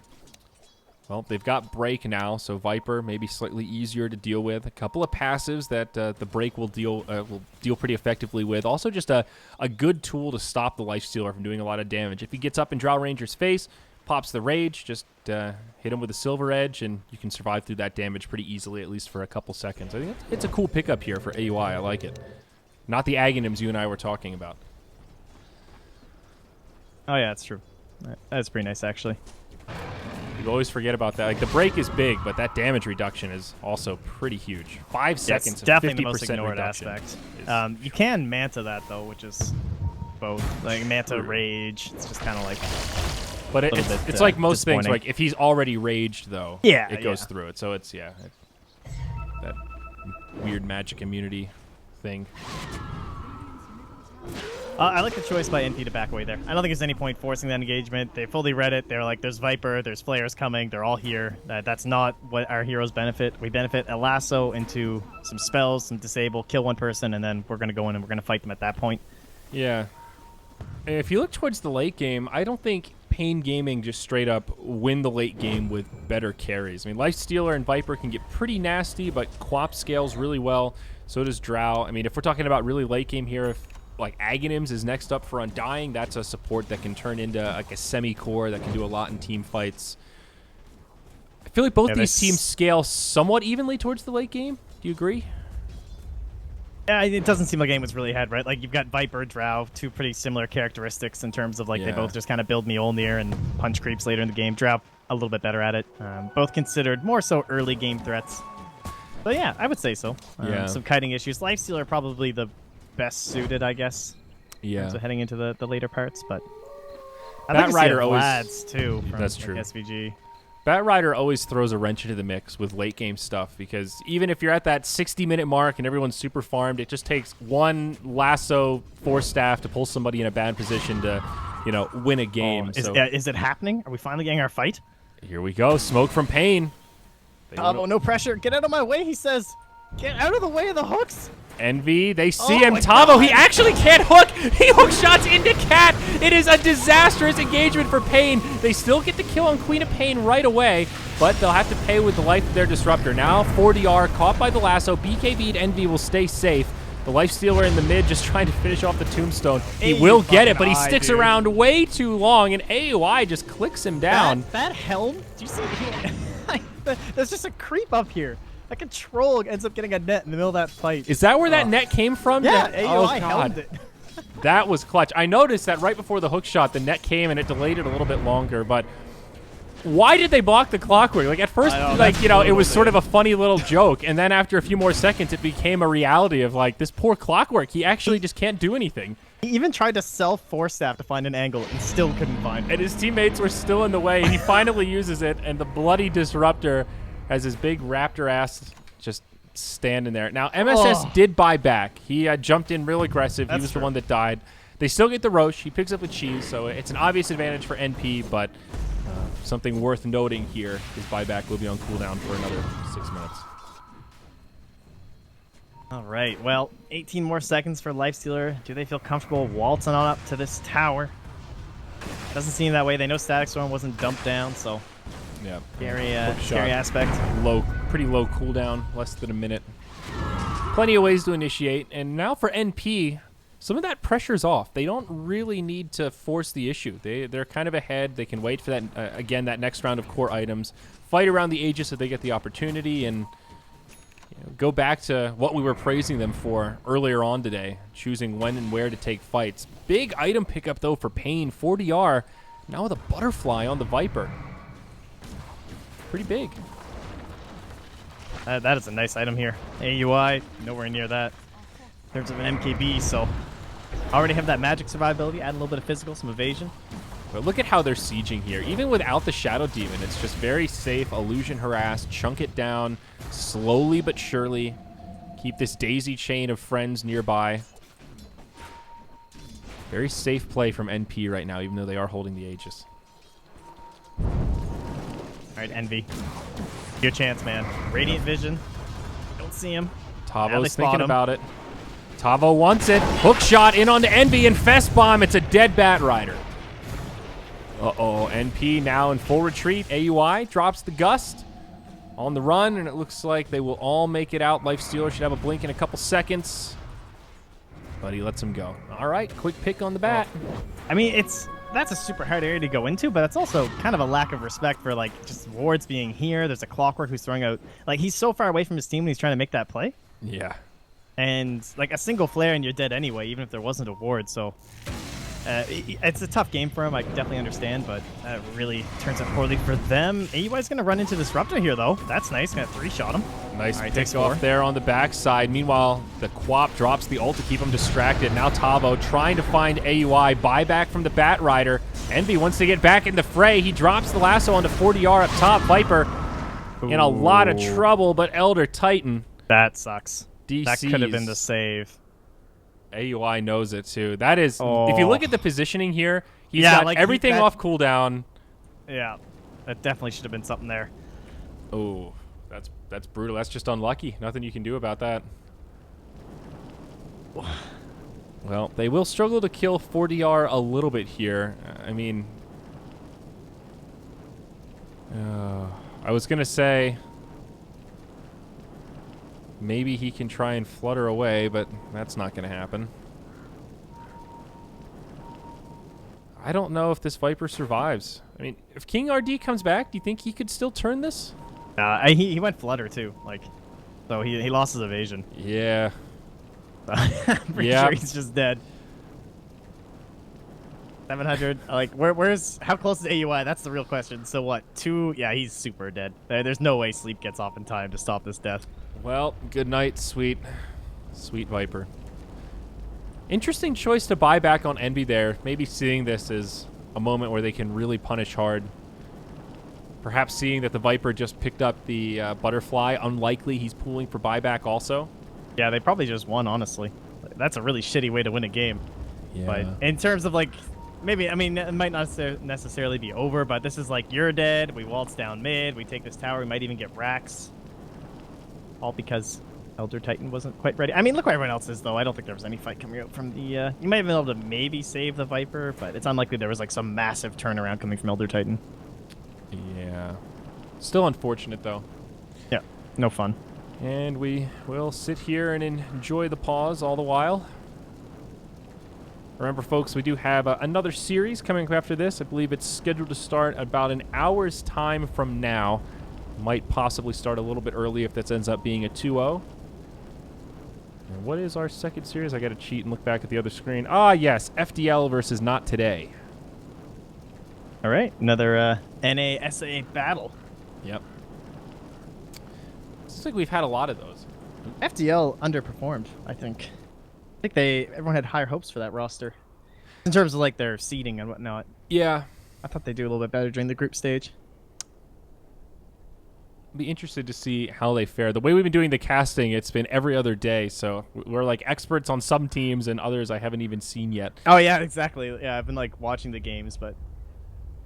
Well, they've got Break now, so Viper maybe slightly easier to deal with. A couple of passives that the Break will deal pretty effectively with. Also just a good tool to stop the Lifestealer from doing a lot of damage. If he gets up in Drow Ranger's face, pops the Rage, just hit him with a Silver Edge, and you can survive through that damage pretty easily, at least for a couple seconds. I think it's a cool pickup here for AUI. I like it. Not the Aghanims you and I were talking about. Oh, yeah, that's true. That's pretty nice, actually. You always forget about that. Like, the break is big, but that damage reduction is also pretty huge. 5 seconds, definitely 50% the most ignored reduction. Aspect. You can Manta that, though, which is both. Like, Manta Rage, it's just kind of like... But it's like most things. Like, if he's already raged, though, it goes through it. So it's, that weird magic immunity thing. I like the choice by NP to back away there. I don't think there's any point forcing that engagement. They fully read it. They're like, there's Viper, there's Flares coming, they're all here. That's not what our heroes benefit. We benefit a lasso into some spells, some disable, kill one person, and then we're going to go in and we're going to fight them at that point. Yeah. If you look towards the late game, I don't think Pain Gaming just straight up win the late game with better carries. I mean, Lifestealer and Viper can get pretty nasty, but Quap scales really well. So does Drow. I mean, if we're talking about really late game here, if like Aghanims is next up for Undying, that's a support that can turn into like a semi-core that can do a lot in team fights. I feel like both these teams scale somewhat evenly towards the late game. Do you agree? Yeah, it doesn't seem like anyone's really ahead, right? Like, you've got Viper, Drow, two pretty similar characteristics in terms of, like, they both just kind of build Mjolnir and punch creeps later in the game. Drow, a little bit better at it. Both considered more so early game threats. But yeah, I would say so. Some kiting issues. Lifestealer probably the best suited, I guess. Yeah. So heading into the later parts, but Bat Rider always Vlad's too. From, that's true. SVG. Bat Rider always throws a wrench into the mix with late game stuff, because even if you're at that 60-minute mark and everyone's super farmed, it just takes one lasso force staff to pull somebody in a bad position to, win a game. Is it happening? Are we finally getting our fight? Here we go. Smoke from Pain. Oh, no pressure. Get out of my way, he says. Get out of the way of the hooks. Envy, they see Oh him. my Tavo, God. he actually can't hook. He hook shots into Cat. It is a disastrous engagement for Pain. They still get the kill on Queen of Pain right away, but they'll have to pay with the life of their disruptor. Now 4DR caught by the lasso. BKB'd Envy will stay safe. The Lifestealer in the mid just trying to finish off the tombstone. He will get it, but he sticks around way too long, and AOI just clicks him down. That helm? Do you see? There's just a creep up here. That control ends up getting a net in the middle of that fight. Is that where that net came from? Yeah, God. AOI helmed it. That was clutch. I noticed that right before the hook shot, the net came and it delayed it a little bit longer, but why did they block the clockwork? Like at first, it was sort of a funny little joke, and then after a few more seconds, it became a reality of like, this poor clockwork, he actually just can't do anything. He even tried to self-force staff to find an angle and still couldn't find it. And his teammates were still in the way. He finally uses it, and the bloody disruptor has his big raptor ass just standing there. Now, MSS did buy back. He jumped in real aggressive. He was the one that died. They still get the Roche. He picks up the cheese, so it's an obvious advantage for NP, but something worth noting here, his buyback will be on cooldown for another 6 minutes. All right, well, 18 more seconds for Lifestealer. Do they feel comfortable waltzing on up to this tower? Doesn't seem that way. They know Static Storm wasn't dumped down, so yeah, scary aspect. Pretty low cooldown, less than a minute. Plenty of ways to initiate, and now for NP, some of that pressure's off. They don't really need to force the issue. They're kind of ahead. They can wait for that again, that next round of core items, fight around the Aegis if they get the opportunity, and go back to what we were praising them for earlier on today, choosing when and where to take fights. Big item pickup, though, for Pain. 4DR, now with a butterfly on the Viper. Pretty big. That is a nice item here. AUI, nowhere near that in terms of an MKB, so already have that magic survivability, add a little bit of physical, some evasion. But look at how they're sieging here. Even without the Shadow Demon, it's just very safe. Illusion harass, chunk it down, slowly but surely. Keep this daisy chain of friends nearby. Very safe play from NP right now, even though they are holding the Aegis. All right, Envy. Your chance, man. Radiant Vision. Don't see him. Tavo's thinking about it. Tavo wants it. Hook shot in onto Envy and Fest Bomb. It's a dead Bat Rider. Uh-oh, NP now in full retreat. AUI drops the Gust on the run, and it looks like they will all make it out. Lifestealer should have a blink in a couple seconds, but he lets him go. All right, quick pick on the bat. I mean, that's a super hard area to go into, but it's also kind of a lack of respect for, like, just wards being here. There's a Clockwork who's throwing out... Like, he's so far away from his team when he's trying to make that play. Yeah. And, like, a single flare and you're dead anyway, even if there wasn't a ward, so... it's a tough game for him, I definitely understand, but that really turns out poorly for them. AUI's going to run into Disruptor here, though. That's nice. Going to 3-shot him. Nice pick off there on the backside. Meanwhile, the Quap drops the ult to keep him distracted. Now Tavo trying to find AUI. Buyback from the Bat Rider. Envy wants to get back in the fray. He drops the lasso onto 4DR up top. Viper in a lot of trouble, but Elder Titan. That sucks. DCs. That could have been the save. AUI knows it too. That is, if you look at the positioning here, he's got like everything off cooldown. Yeah, that definitely should have been something there. Oh, that's brutal. That's just unlucky. Nothing you can do about that. Well, they will struggle to kill 4DR a little bit here. I mean, I was gonna say maybe he can try and flutter away, but that's not going to happen. I don't know if this Viper survives. I mean, if King RD comes back, do you think he could still turn this? He went flutter too, like, so he lost his evasion. Yeah. I'm pretty sure he's just dead. 700. Like, where's how close is AUI? That's the real question. So what? 2? Yeah, he's super dead. There's no way Sleep gets off in time to stop this death. Well, good night, sweet Viper. Interesting choice to buy back on Envy there. Maybe seeing this as a moment where they can really punish hard. Perhaps seeing that the Viper just picked up the Butterfly. Unlikely he's pooling for buyback also. Yeah, they probably just won, honestly. That's a really shitty way to win a game. Yeah. But in terms of, like, maybe, I mean, it might not necessarily be over, but this is like, you're dead, we waltz down mid, we take this tower, we might even get racks. All because Elder Titan wasn't quite ready. I mean, look where everyone else is, though. I don't think there was any fight coming out from the... You might have been able to maybe save the Viper, but it's unlikely there was, like, some massive turnaround coming from Elder Titan. Yeah. Still unfortunate, though. Yeah, no fun. And we will sit here and enjoy the pause all the while. Remember, folks, we do have another series coming up after this. I believe it's scheduled to start about an hour's time from now. Might possibly start a little bit early if this ends up being a 2-0. And what is our second series? I got to cheat and look back at the other screen. Ah, yes, FDL versus Not Today. All right, another NASA battle. Yep. It's like we've had a lot of those. FDL underperformed, I think. I think everyone had higher hopes for that roster in terms of like their seeding and whatnot. Yeah. I thought they'd do a little bit better during the group stage. Be interested to see how they fare. The way we've been doing the casting, it's been every other day, so we're like experts on some teams and others I haven't even seen yet. Oh yeah, exactly. Yeah, I've been like watching the games, but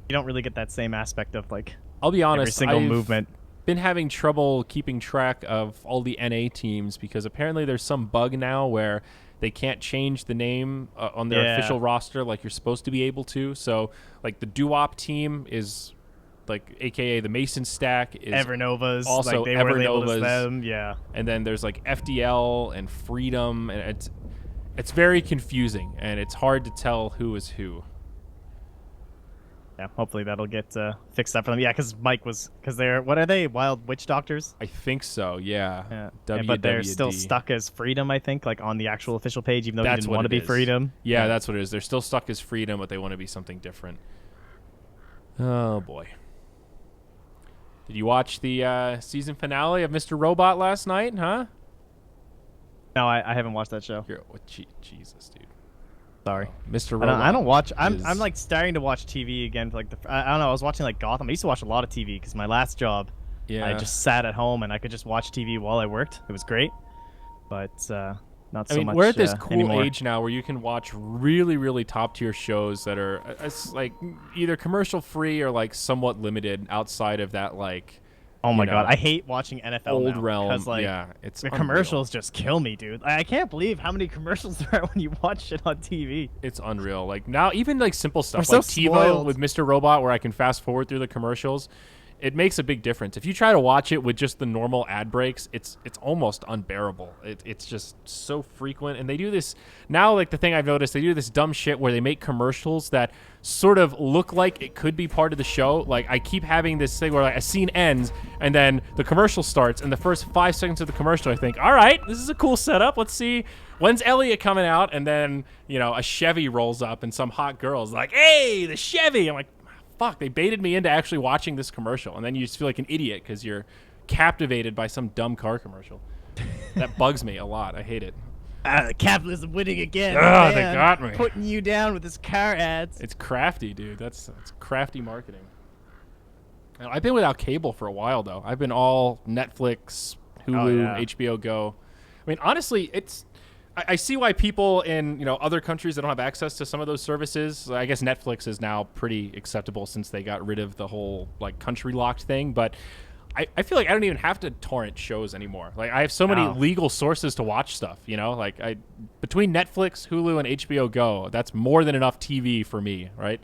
you don't really get that same aspect of like I'll be honest, every single movement. Been having trouble keeping track of all the NA teams because apparently there's some bug now where they can't change the name on their official roster like you're supposed to be able to. So like the Duop team is like AKA the Mason stack is Evernova's also like they were labeled as Evernova's. them, yeah. And then there's like FDL and Freedom, and it's very confusing and it's hard to tell who is who. Yeah, hopefully that'll get fixed up for them. Yeah, because they're what are they? Wild Witch Doctors? I think so. Yeah. Yeah, but they're still stuck as Freedom, I think, like on the actual official page, even though they didn't want to be Freedom. Yeah, that's what it is. They're still stuck as Freedom, but they want to be something different. Oh boy. Did you watch the season finale of Mr. Robot last night? Huh? No, I haven't watched that show. Jesus, dude. Sorry, Mr. Robot. I don't watch. I'm like starting to watch TV again. For like I don't know. I was watching like Gotham. I used to watch a lot of TV because my last job, I just sat at home and I could just watch TV while I worked. It was great, but not so much. We're at this cool anymore. age now where you can watch really, really top tier shows that are like either commercial free or like somewhat limited outside of that like. Oh my god, I hate watching NFL old now, realm. because like it's the unreal. commercials just kill me, dude. I can't believe how many commercials there are when you watch it on TV. It's unreal. Like now, even like simple stuff We're like so TiVo spoiled. with Mr. Robot, where I can fast forward through the commercials, it makes a big difference. If you try to watch it with just the normal ad breaks, it's almost unbearable. It's just so frequent, and they do this now. Like the thing I've noticed, they do this dumb shit where they make commercials that sort of look like it could be part of the show. Like I keep having this thing where like a scene ends and then the commercial starts, and the first 5 seconds of the commercial I think, all right, this is a cool setup, let's see when's Elliot coming out, and then a Chevy rolls up and some hot girl's like, hey, the Chevy. I'm like, fuck, they baited me into actually watching this commercial, and then you just feel like an idiot because you're captivated by some dumb car commercial. That bugs me a lot. I hate it. Capitalism winning again. Ugh, they got me. Putting you down with his car ads. It's crafty, dude. That's crafty marketing. Now, I've been without cable for a while, though. I've been all Netflix, Hulu, HBO Go. I mean, honestly, I see why people in other countries that don't have access to some of those services. I guess Netflix is now pretty acceptable since they got rid of the whole like country locked thing. But I feel like I don't even have to torrent shows anymore. Like I have so many legal sources to watch stuff. Like between Netflix, Hulu, and HBO Go, that's more than enough TV for me, right?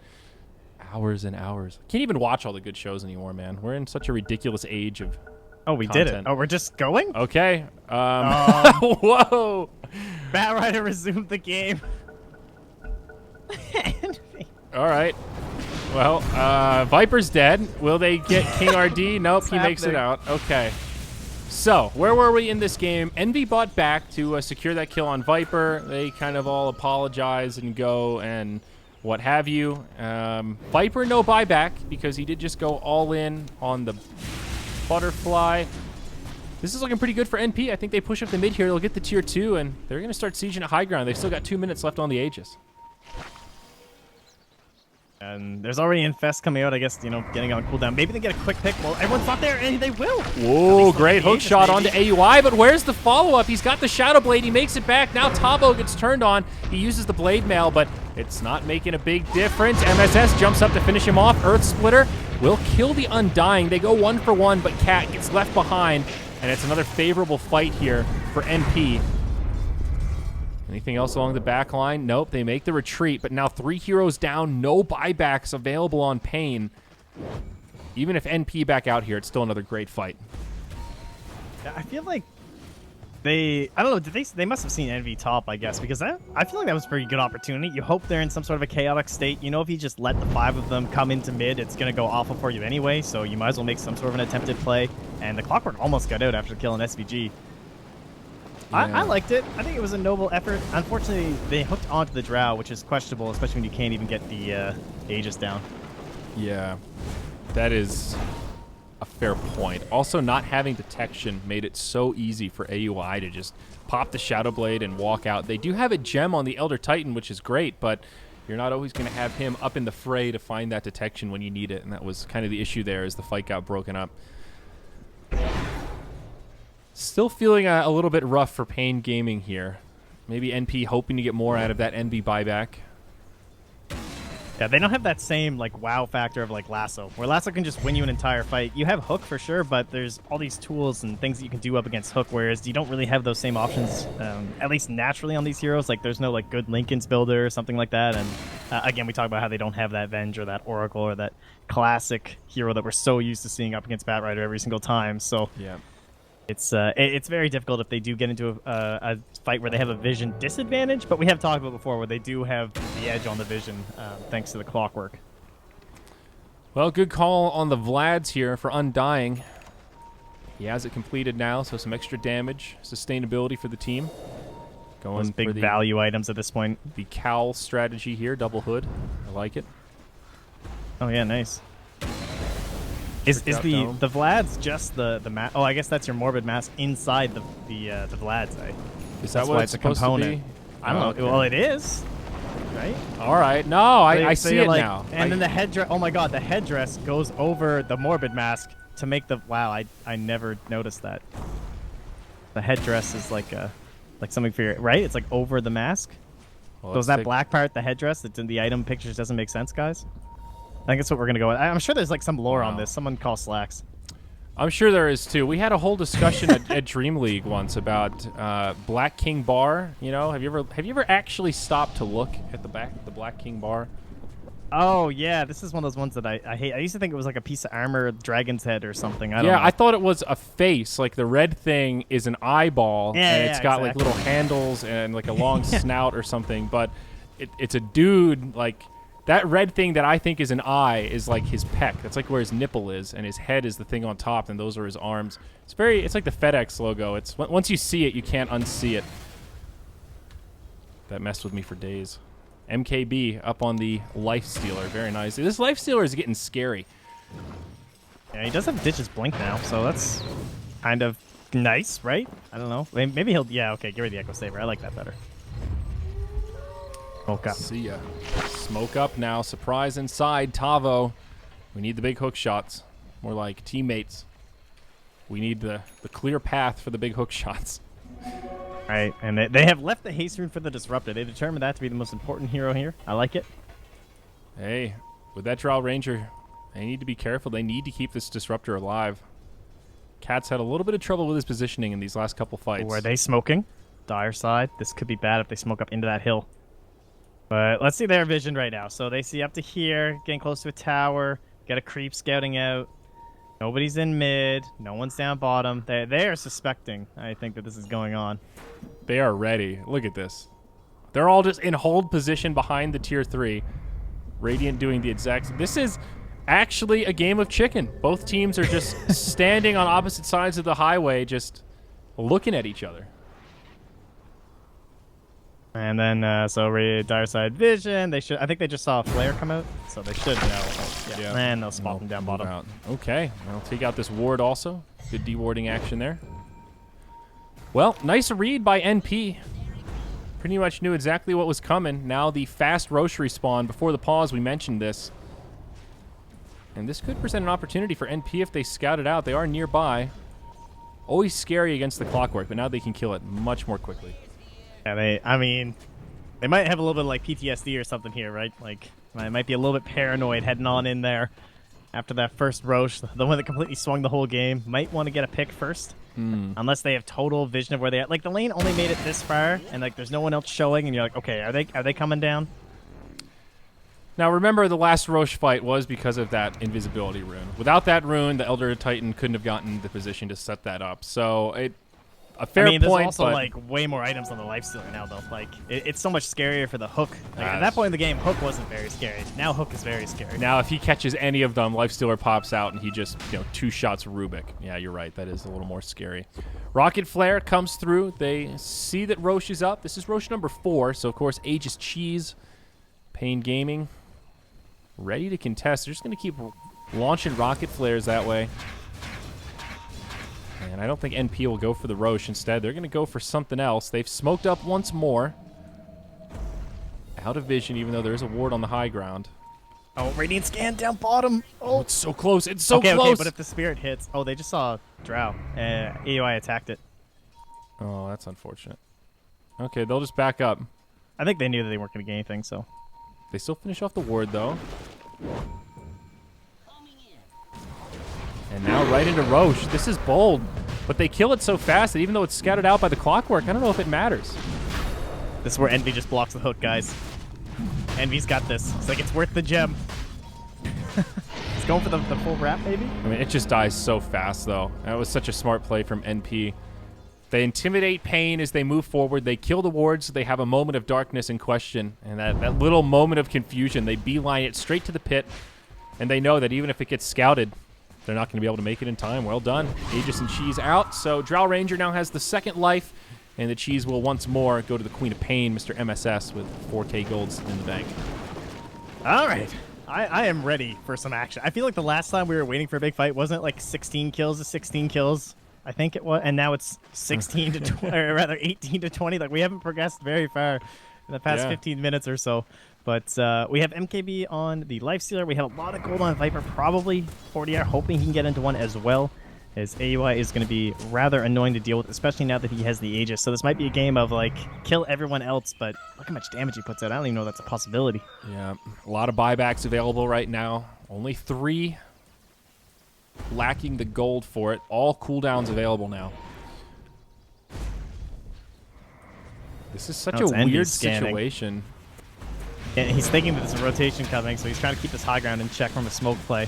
Hours and hours. Can't even watch all the good shows anymore, man. We're in such a ridiculous age of. Oh, we did it. Oh, we're just going? Okay. Whoa. Batrider resumed the game. All right. Well, Viper's dead. Will they get King RD? Nope, he makes it out. Okay. So, where were we in this game? Envy bought back to secure that kill on Viper. They kind of all apologize and go and what have you. Viper, no buyback because he did just go all in on the Butterfly. This is looking pretty good for NP. I think they push up the mid here. They'll get the tier 2, and they're going to start sieging at high ground. They've still got 2 minutes left on the Aegis. And there's already Infest coming out, I guess, getting on cooldown. Maybe they get a quick pick. Well, everyone's not there, and they will. Whoa, great hook shot onto AUI, but where's the follow-up? He's got the Shadow Blade. He makes it back. Now Tabo gets turned on. He uses the Blade Mail, but it's not making a big difference. MSS jumps up to finish him off. Earth Splitter will kill the Undying. They go 1 for 1, but Cat gets left behind, and it's another favorable fight here for NP. Anything else along the back line? Nope, they make the retreat, but now 3 heroes down, no buybacks available on Pain. Even if NP back out here, it's still another great fight. I feel like I don't know, they must have seen Envy top, I guess, because I feel like that was a pretty good opportunity. You hope they're in some sort of a chaotic state. You know, if you just let the 5 of them come into mid, it's going to go awful for you anyway, so you might as well make some sort of an attempted play. And the Clockwork almost got out after killing SVG. Yeah. I liked it. I think it was a noble effort. Unfortunately, they hooked onto the Drow, which is questionable, especially when you can't even get the Aegis down. Yeah, that is a fair point. Also, not having detection made it so easy for AUI to just pop the Shadow Blade and walk out. They do have a gem on the Elder Titan, which is great, but you're not always going to have him up in the fray to find that detection when you need it, and that was kind of the issue there as the fight got broken up. Still feeling a little bit rough for Pain Gaming here. Maybe NP hoping to get more out of that NB buyback. Yeah, they don't have that same, like, wow factor of, like, Lasso, where Lasso can just win you an entire fight. You have Hook for sure, but there's all these tools and things that you can do up against Hook, whereas you don't really have those same options, at least naturally on these heroes. Like, there's no, like, good Lincoln's builder or something like that. And, again, we talk about how they don't have that Venge or that Oracle or that classic hero that we're so used to seeing up against Batrider every single time. So, yeah. It's very difficult if they do get into a fight where they have a vision disadvantage, but we have talked about before where they do have the edge on the vision thanks to the Clockwork. Well, good call on the Vlads here for Undying. He has it completed now, so some extra damage, sustainability for the team. Going Those big for the value items at this point. The cowl strategy here, double hood. I like it. Oh yeah, nice. Is the Vlad's just the mask? Oh, I guess that's your Morbid mask inside the Vlad's. Is that what it's supposed to be? I don't know. Okay. Well, it is, right? All right. No, I see it now. And then the headdress. Oh my God, the headdress goes over the Morbid mask to make the. Wow, I never noticed that. The headdress is like something for your right. It's like over the mask. Well, so is that black part the headdress that's in the item pictures doesn't make sense, guys? I think that's what we're going to go with. I'm sure there's like some lore on this. Someone call Slacks. I'm sure there is too. We had a whole discussion at Dream League once about Black King Bar. You know, have you ever actually stopped to look at the Black King Bar? Oh yeah, this is one of those ones that I hate. I used to think it was like a piece of armor, dragon's head or something. I don't know. I thought it was a face. Like the red thing is an eyeball, and it's got like little handles and like a long snout or something. But it's a dude like. That red thing that I think is an eye is like his pec. That's like where his nipple is, and his head is the thing on top, and those are his arms. It's like the FedEx logo. It's once you see it, you can't unsee it. That messed with me for days. MKB up on the Life Stealer, very nice. This Life Stealer is getting scary. Yeah, he does have Ditch's Blink now, so that's kind of nice, right? I don't know. Maybe he'll. Yeah, okay, give her the Echo Saber. I like that better. Smoke up. See ya. Smoke up now. Surprise inside. Tavo. We need the big hook shots. More like teammates. We need the clear path for the big hook shots. Right, and they have left the haste rune for the Disruptor. They determined that to be the most important hero here. I like it. Hey, with that Drow Ranger, they need to be careful. They need to keep this Disruptor alive. Cat's had a little bit of trouble with his positioning in these last couple fights. Ooh, are they smoking? Dire side. This could be bad if they smoke up into that hill. But let's see their vision right now. So they see up to here, getting close to a tower, got a creep scouting out. Nobody's in mid. No one's down bottom. They are suspecting, I think, that this is going on. They are ready. Look at this. They're all just in hold position behind the tier 3. Radiant doing the exact... This is actually a game of chicken. Both teams are just standing on opposite sides of the highway, just looking at each other. And then, so dire side vision. They should. I think they just saw a flare come out, so they should know. Yeah. And they'll spot them down bottom. Out. Okay, I'll take out this ward also. Good dewarding action there. Well, nice read by NP. Pretty much knew exactly what was coming. Now the fast Roche respawn. Before the pause, we mentioned this. And this could present an opportunity for NP if they scout it out. They are nearby. Always scary against the Clockwork, but now they can kill it much more quickly. Yeah, I mean, they might have a little bit of like PTSD or something here, right? Like, I might be a little bit paranoid heading on in there after that first Roche, the one that completely swung the whole game. Might want to get a pick first. Unless they have total vision of where they are. Like, the lane only made it this far, and, like, there's no one else showing, and you're like, okay, are they coming down? Now, remember, the last Roche fight was because of that invisibility rune. Without that rune, the Elder Titan couldn't have gotten the position to set that up. So, a fair point, there's also, but like, way more items on the Lifestealer now, though. Like, it's so much scarier for the Hook. Like, at that point in the game, Hook wasn't very scary. Now Hook is very scary. Now, if he catches any of them, Lifestealer pops out, and he just, two shots Rubik. Yeah, you're right. That is a little more scary. Rocket Flare comes through. They see that Roche is up. This is Roche number 4, so, of course, Aegis Cheese, Pain Gaming, ready to contest. They're just going to keep launching Rocket Flares that way. And I don't think NP will go for the Roche. Instead, they're going to go for something else. They've smoked up once more. Out of vision, even though there is a ward on the high ground. Oh, Radiant Scan down bottom. Oh, it's so close. It's so close. Okay, but if the Spirit hits... Oh, they just saw Drow. AUI attacked it. Oh, that's unfortunate. Okay, they'll just back up. I think they knew that they weren't going to get anything, so... They still finish off the ward, though. And now right into Roche. This is bold. But they kill it so fast that even though it's scattered out by the clockwork, I don't know if it matters. This is where Envy just blocks the hook, guys. Envy's got this. It's like, it's worth the gem. He's going for the full wrap, maybe? I mean, it just dies so fast, though. That was such a smart play from NP. They intimidate Pain as they move forward. They kill the wards. They have a moment of darkness in question. And that little moment of confusion, they beeline it straight to the pit. And they know that even if it gets scouted, they're not going to be able to make it in time. Well done. Aegis and Cheese out. So Drow Ranger now has the second life. And the Cheese will once more go to the Queen of Pain, Mr. MSS, with 4K golds in the bank. All right. I am ready for some action. I feel like the last time we were waiting for a big fight, wasn't it like 16 kills to 16 kills? I think it was, and now it's 16 to 20, or rather 18 to 20. Like, we haven't progressed very far in the past 15 minutes or so. But we have MKB on the Lifestealer. We have a lot of gold on Viper, probably 40R, hoping he can get into one as well. His AUI is going to be rather annoying to deal with, especially now that he has the Aegis. So this might be a game of, like, kill everyone else, but look how much damage he puts out. I don't even know if that's a possibility. Yeah, a lot of buybacks available right now. Only 3. Lacking the gold for it. All cooldowns available now. This is such a weird situation. And he's thinking that there's a rotation coming, so he's trying to keep this high ground in check from a smoke play.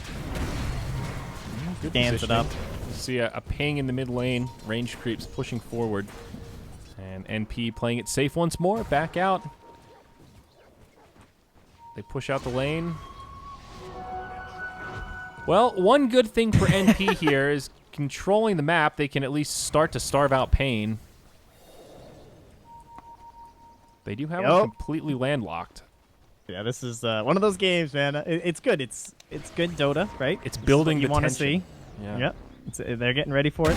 Good Scans it up. You see a ping in the mid lane. Range creeps pushing forward. And NP playing it safe once more. Back out. They push out the lane. Well, one good thing for NP here is controlling the map. They can at least start to starve out Pain. They do have it completely landlocked. Yeah, this is one of those games, man. It's good. It's good Dota, right? It's building you the want to tension. see. Yeah. Yep. They're getting ready for it.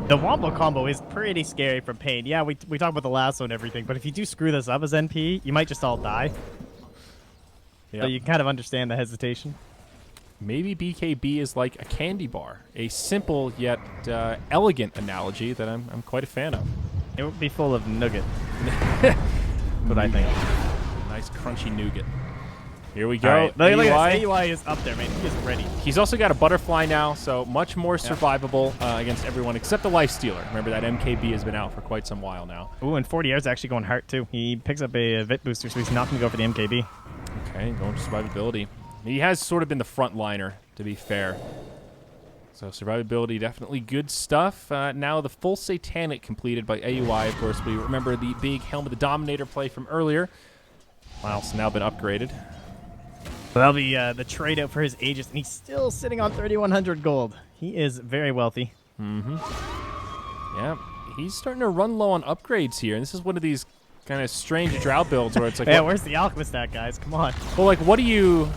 The Wombo combo is pretty scary from Pain. Yeah, we talked about the lasso and everything, but if you do screw this up as NP, you might just all die. Yep. So you kind of understand the hesitation. Maybe BKB is like a candy bar. A simple yet elegant analogy that I'm quite a fan of. It would be full of nougat. What I think. Nice crunchy nougat. Here we go. Right. Look at this. AUI is up there, man. He is ready. He's also got a butterfly now, so much more survivable against everyone except the Lifestealer. Remember that MKB has been out for quite some while now. Ooh, and 40R is actually going heart too. He picks up a Vit booster, so he's not going to go for the MKB. Okay, going for survivability. He has sort of been the front liner, to be fair. So survivability, definitely good stuff. Now the full Satanic completed by AUI, of course. We remember the big Helm of the Dominator play from earlier. Wow, it's now been upgraded. So that'll be the trade out for his Aegis, and he's still sitting on 3,100 gold. He is very wealthy. Mm-hmm. Yeah, he's starting to run low on upgrades here, and this is one of these kind of strange Drow builds where it's like, yeah, where's the Alchemist at, guys? Come on. Well, like, what do you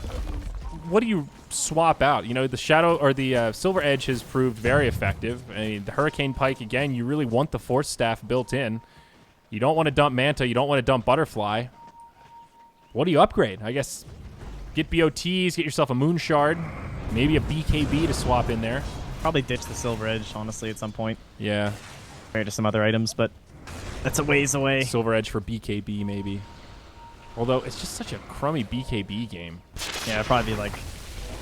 swap out? You know, the Shadow or the Silver Edge has proved very effective. I mean, the Hurricane Pike, again, you really want the Force Staff built in. You don't want to dump Manta. You don't want to dump Butterfly. What do you upgrade? I guess get BOTs, get yourself a Moon Shard, maybe a BKB to swap in there. Probably ditch the Silver Edge, honestly, at some point. Yeah. Compared to some other items, but that's a ways away. Silver Edge for BKB, maybe. Although, it's just such a crummy BKB game. Yeah, it'd probably be like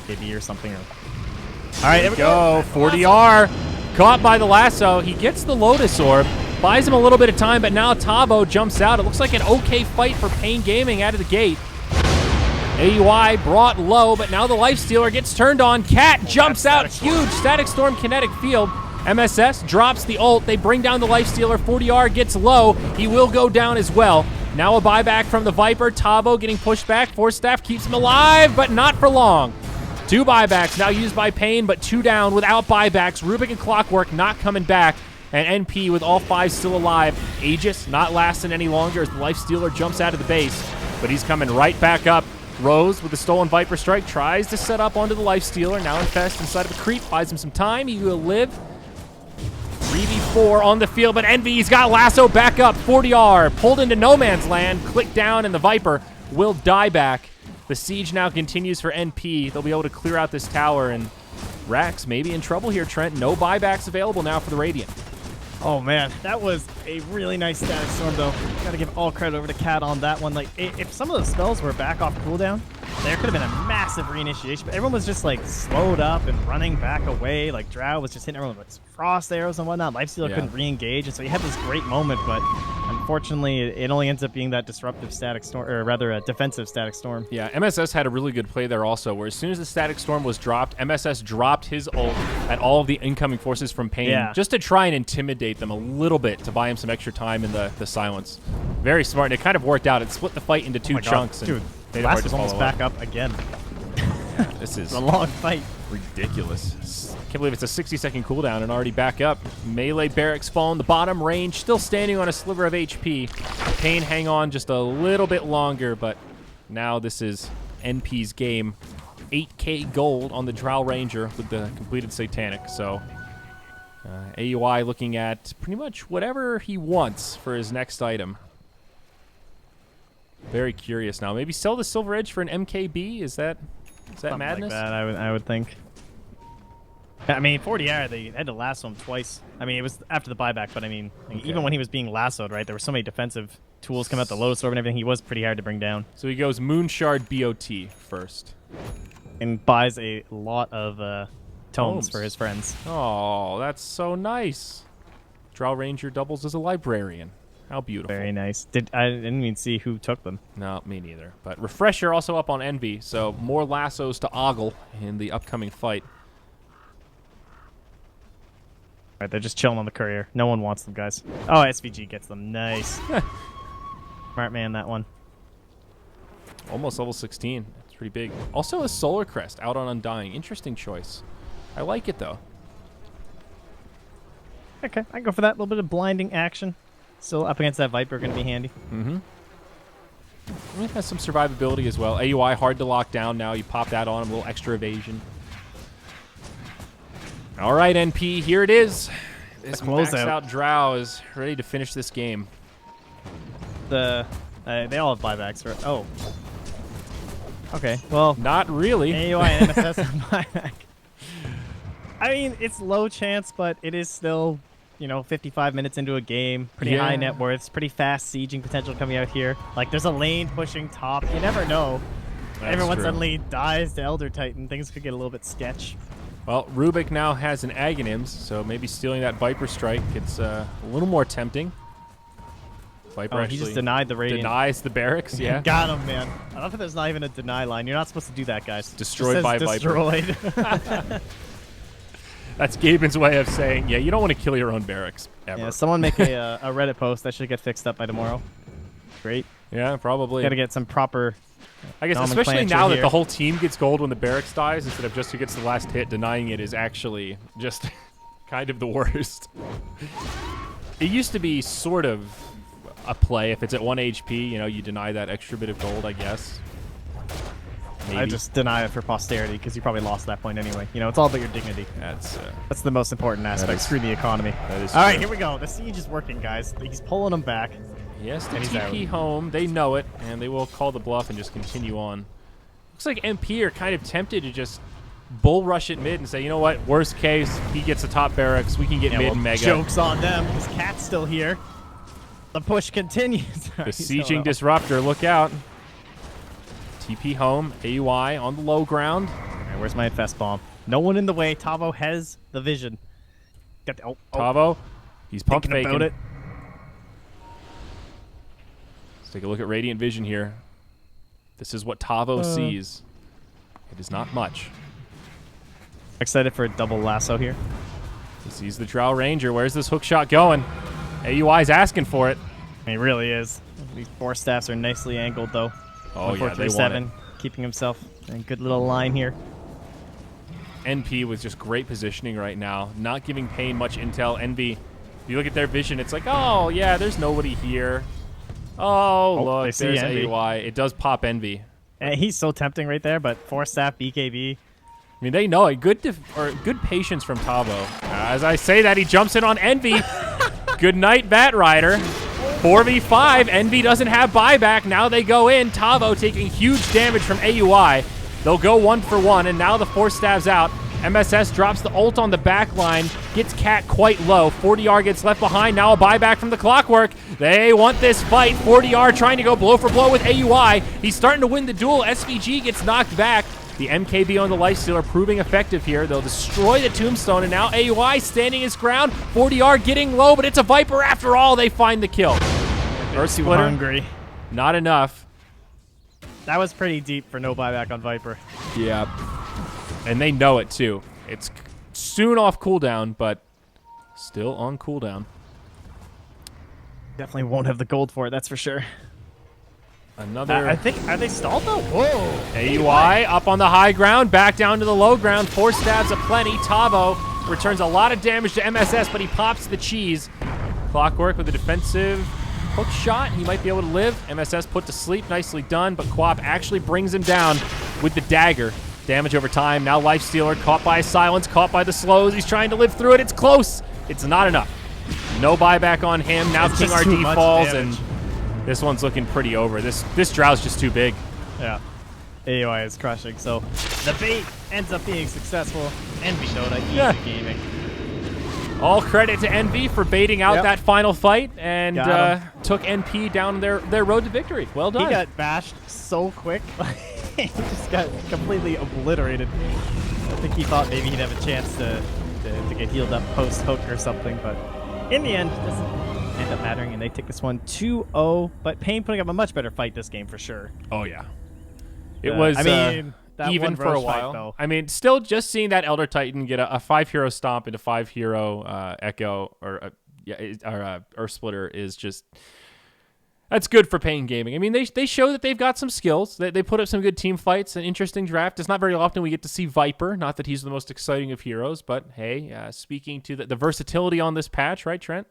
KB or something. All right, there we go. 40R Caught by the lasso. He gets the Lotus Orb. Buys him a little bit of time, but now Tavo jumps out. It looks like an okay fight for Pain Gaming out of the gate. AUI brought low, but now the Lifestealer gets turned on. Cat jumps out. Huge Static Storm kinetic field. MSS drops the ult. They bring down the Lifestealer. 40R gets low. He will go down as well. Now a buyback from the Viper. Tavo getting pushed back. Force Staff keeps him alive, but not for long. 2 buybacks now used by Pain, but 2 down without buybacks. Rubik and Clockwork not coming back. And NP with all 5 still alive. Aegis not lasting any longer as the Lifestealer jumps out of the base, but he's coming right back up. Rose with the stolen Viper Strike tries to set up onto the Lifestealer. Now Infest inside of a creep, buys him some time. He will live. 3v4 on the field, but Envy's got lasso back up. 40R pulled into no man's land. Click down, and the Viper will die back. The siege now continues for NP. They'll be able to clear out this tower, and Rax maybe in trouble here, Trent. No buybacks available now for the Radiant. Oh, man. That was a really nice Static Storm, though. Got to give all credit over to Cat on that one. Like, if some of those spells were back off cooldown, there could have been a massive reinitiation. But everyone was just, like, slowed up and running back away. Like, Drow was just hitting everyone with frost arrows and whatnot. Lifestealer couldn't re-engage. And so you had this great moment, but unfortunately, it only ends up being that disruptive Static Storm, or rather a defensive Static Storm. Yeah, MSS had a really good play there also, where as soon as the Static Storm was dropped, MSS dropped his ult at all of the incoming forces from Pain, just to try and intimidate them a little bit to buy him some extra time in the silence. Very smart, and it kind of worked out. It split the fight into 2 chunks. Dude, Last was almost back up again. This is a long fight. Ridiculous. Can't believe it's a 60-second cooldown and already back up. Melee barracks fall in the bottom range, still standing on a sliver of HP. Pain hang on just a little bit longer, but now this is NP's game. 8k gold on the Drow Ranger with the completed Satanic, so AUI looking at pretty much whatever he wants for his next item. Very curious now. Maybe sell the Silver Edge for an MKB? Is that Something madness? Like that, I would think. I mean, 40R, they had to lasso him twice. I mean, it was after the buyback, but I mean, even when he was being lassoed, right, there were so many defensive tools coming out, the Lotus Orb and everything, he was pretty hard to bring down. So he goes Moonshard BOT first. And buys a lot of tomes for his friends. Oh, that's so nice. Drow Ranger doubles as a librarian. How beautiful. Very nice. I didn't even see who took them. No, me neither. But Refresher also up on Envy, so more lassos to ogle in the upcoming fight. All right, they're just chilling on the courier. No one wants them, guys. Oh, SVG gets them. Nice. Smart man, that one. Almost level 16. It's pretty big. Also a Solar Crest out on Undying. Interesting choice. I like it, though. Okay, I can go for that. A little bit of blinding action. Still up against that Viper, going to be handy. Mm-hmm. It has some survivability as well. AUI hard to lock down now. You pop that on him, a little extra evasion. All right, NP, here it is. This maxed out Drow is ready to finish this game. They all have buybacks, right? Oh. Okay, well. Not really. AUI and MSS have buyback. I mean, it's low chance, but it is still, 55 minutes into a game. Pretty high net worths, pretty fast sieging potential coming out here. Like, there's a lane pushing top. You never know. Everyone suddenly dies to Elder Titan. Things could get a little bit sketch. Well, Rubik now has an Aghanims, so maybe stealing that Viper Strike gets a little more tempting. Viper he just denied the Radiant. Denies the barracks, yeah. Got him, man. I love that there's not even a deny line. You're not supposed to do that, guys. Destroyed by destroyed. Viper. That's Gaben's way of saying, yeah, you don't want to kill your own barracks, ever. Yeah, someone make a Reddit post that should get fixed up by tomorrow. Great. Yeah, probably. Got to get some proper... I guess especially now that the whole team gets gold when the barracks dies instead of just who gets the last hit, denying it is actually just kind of the worst. It used to be sort of a play. If it's at 1 HP, you deny that extra bit of gold, I guess. Maybe. I just deny it for posterity because you probably lost that point anyway. It's all about your dignity. That's the most important aspect. Screw the economy. That is all right, here we go. The siege is working, guys. He's pulling them back. Yes, the TP home. They know it, and they will call the bluff and just continue on. Looks like MP are kind of tempted to just bull rush it mid and say, you know what, worst case, he gets the top barracks. We can get mid and mega. Joke's on them because Cat's still here. The push continues. The sieging disruptor, look out. TP home, AUI on the low ground. All right, where's my infest bomb? No one in the way. Tavo has the vision. Got the, Tavo, he's pump thinking faking. about it. Let's take a look at Radiant Vision here. This is what Tavo sees. It is not much. Excited for a double lasso here. He sees the Drow Ranger. Where's this hook shot going? AUI's asking for it. He really is. These 4 staffs are nicely angled, though. Oh, yeah, they want it. Keeping himself in a good little line here. NP with just great positioning right now. Not giving Pain much intel. Envy, if you look at their vision, it's like, oh, yeah, there's nobody here. Oh, look, there's AUI. It does pop Envy. And he's so tempting right there, but 4 staff BKB. I mean, they know it. Good patience from Tavo. As I say that, he jumps in on Envy. Good night, Bat Rider. 4v5. Envy doesn't have buyback. Now they go in. Tavo taking huge damage from AUI. They'll go 1 for 1, and now the 4 stabs out. MSS drops the ult on the back line, gets Cat quite low. 40R gets left behind. Now a buyback from the Clockwork. They want this fight. 40R trying to go blow for blow with AUI. He's starting to win the duel. SVG gets knocked back. The MKB on the Lifestealer proving effective here. They'll destroy the Tombstone, and now AUI standing his ground. 40R getting low, but it's a Viper after all. They find the kill. They're too hungry. Not enough. That was pretty deep for no buyback on Viper. Yeah. And they know it, too. It's soon off cooldown, but still on cooldown. Definitely won't have the gold for it, that's for sure. Another... I think, are they stalled, though? Whoa! AUI up on the high ground, back down to the low ground. 4 stabs aplenty. Tavo returns a lot of damage to MSS, but he pops the cheese. Clockwork with a defensive hook shot. He might be able to live. MSS put to sleep. Nicely done, but Quap actually brings him down with the dagger. Damage over time. Now Lifestealer caught by silence, caught by the slows. He's trying to live through it. It's close. It's not enough. No buyback on him. Now King RD falls, and this one's looking pretty over. This Drow's just too big. Yeah. AUI is crushing, so the bait ends up being successful. Envy Dota, easy gaming. All credit to Envy for baiting out that final fight and took NP down their road to victory. Well done. He got bashed so quick. He just got completely obliterated. I think he thought maybe he'd have a chance to get healed up post-hook or something, but in the end, it doesn't end up mattering, and they take this one 2-0, but Pain putting up a much better fight this game for sure. Oh, yeah. It was even for a while. Fight, I mean, still just seeing that Elder Titan get a 5-hero stomp into 5-hero Echo or Earth Splitter is just... That's good for Pain Gaming. I mean, they show that they've got some skills. They put up some good team fights, an interesting draft. It's not very often we get to see Viper. Not that he's the most exciting of heroes, but hey, speaking to the versatility on this patch, right, Trent?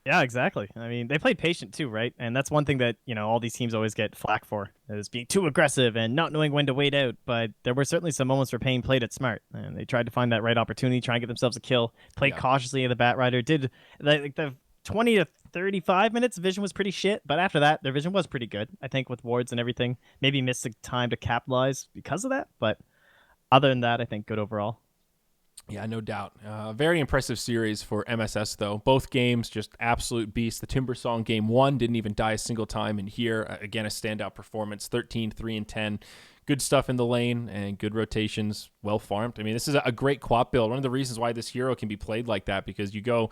Yeah, exactly. I mean, they played patient too, right? And that's one thing that, you know, all these teams always get flack for, is being too aggressive and not knowing when to wait out. But there were certainly some moments where Pain played it smart, and they tried to find that right opportunity, try and get themselves a kill, played cautiously. The Bat Rider did like the 20 to 35 minutes, vision was pretty shit, but after that, their vision was pretty good. I think with wards and everything, maybe missed the time to capitalize because of that, but other than that, I think good overall. Yeah, no doubt. Very impressive series for MSS, though. Both games, just absolute beasts. The Timbersong game 1 didn't even die a single time, and here, again, a standout performance, 13, 3, and 10. Good stuff in the lane and good rotations, well farmed. I mean, this is a great Quap build. One of the reasons why this hero can be played like that, because you go...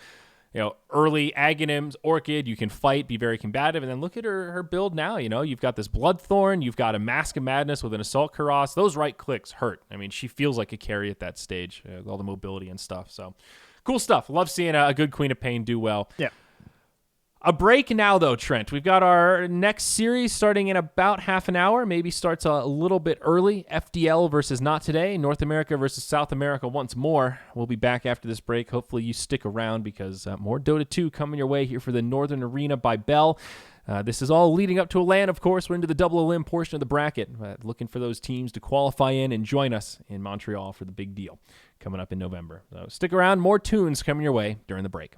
early Aghanims, Orchid, you can fight, be very combative, and then look at her build now. You've got this Bloodthorn, you've got a Mask of Madness with an Assault Karas. Those right clicks hurt. I mean, she feels like a carry at that stage, with all the mobility and stuff. So, cool stuff. Love seeing a good Queen of Pain do well. Yeah. A break now, though, Trent. We've got our next series starting in about half an hour. Maybe starts a little bit early. FDL versus Not Today. North America versus South America once more. We'll be back after this break. Hopefully you stick around because more Dota 2 coming your way here for the Northern Arena by Bell. This is all leading up to a LAN, of course. We're into the double elim portion of the bracket. Looking for those teams to qualify in and join us in Montreal for the big deal coming up in November. So stick around. More tunes coming your way during the break.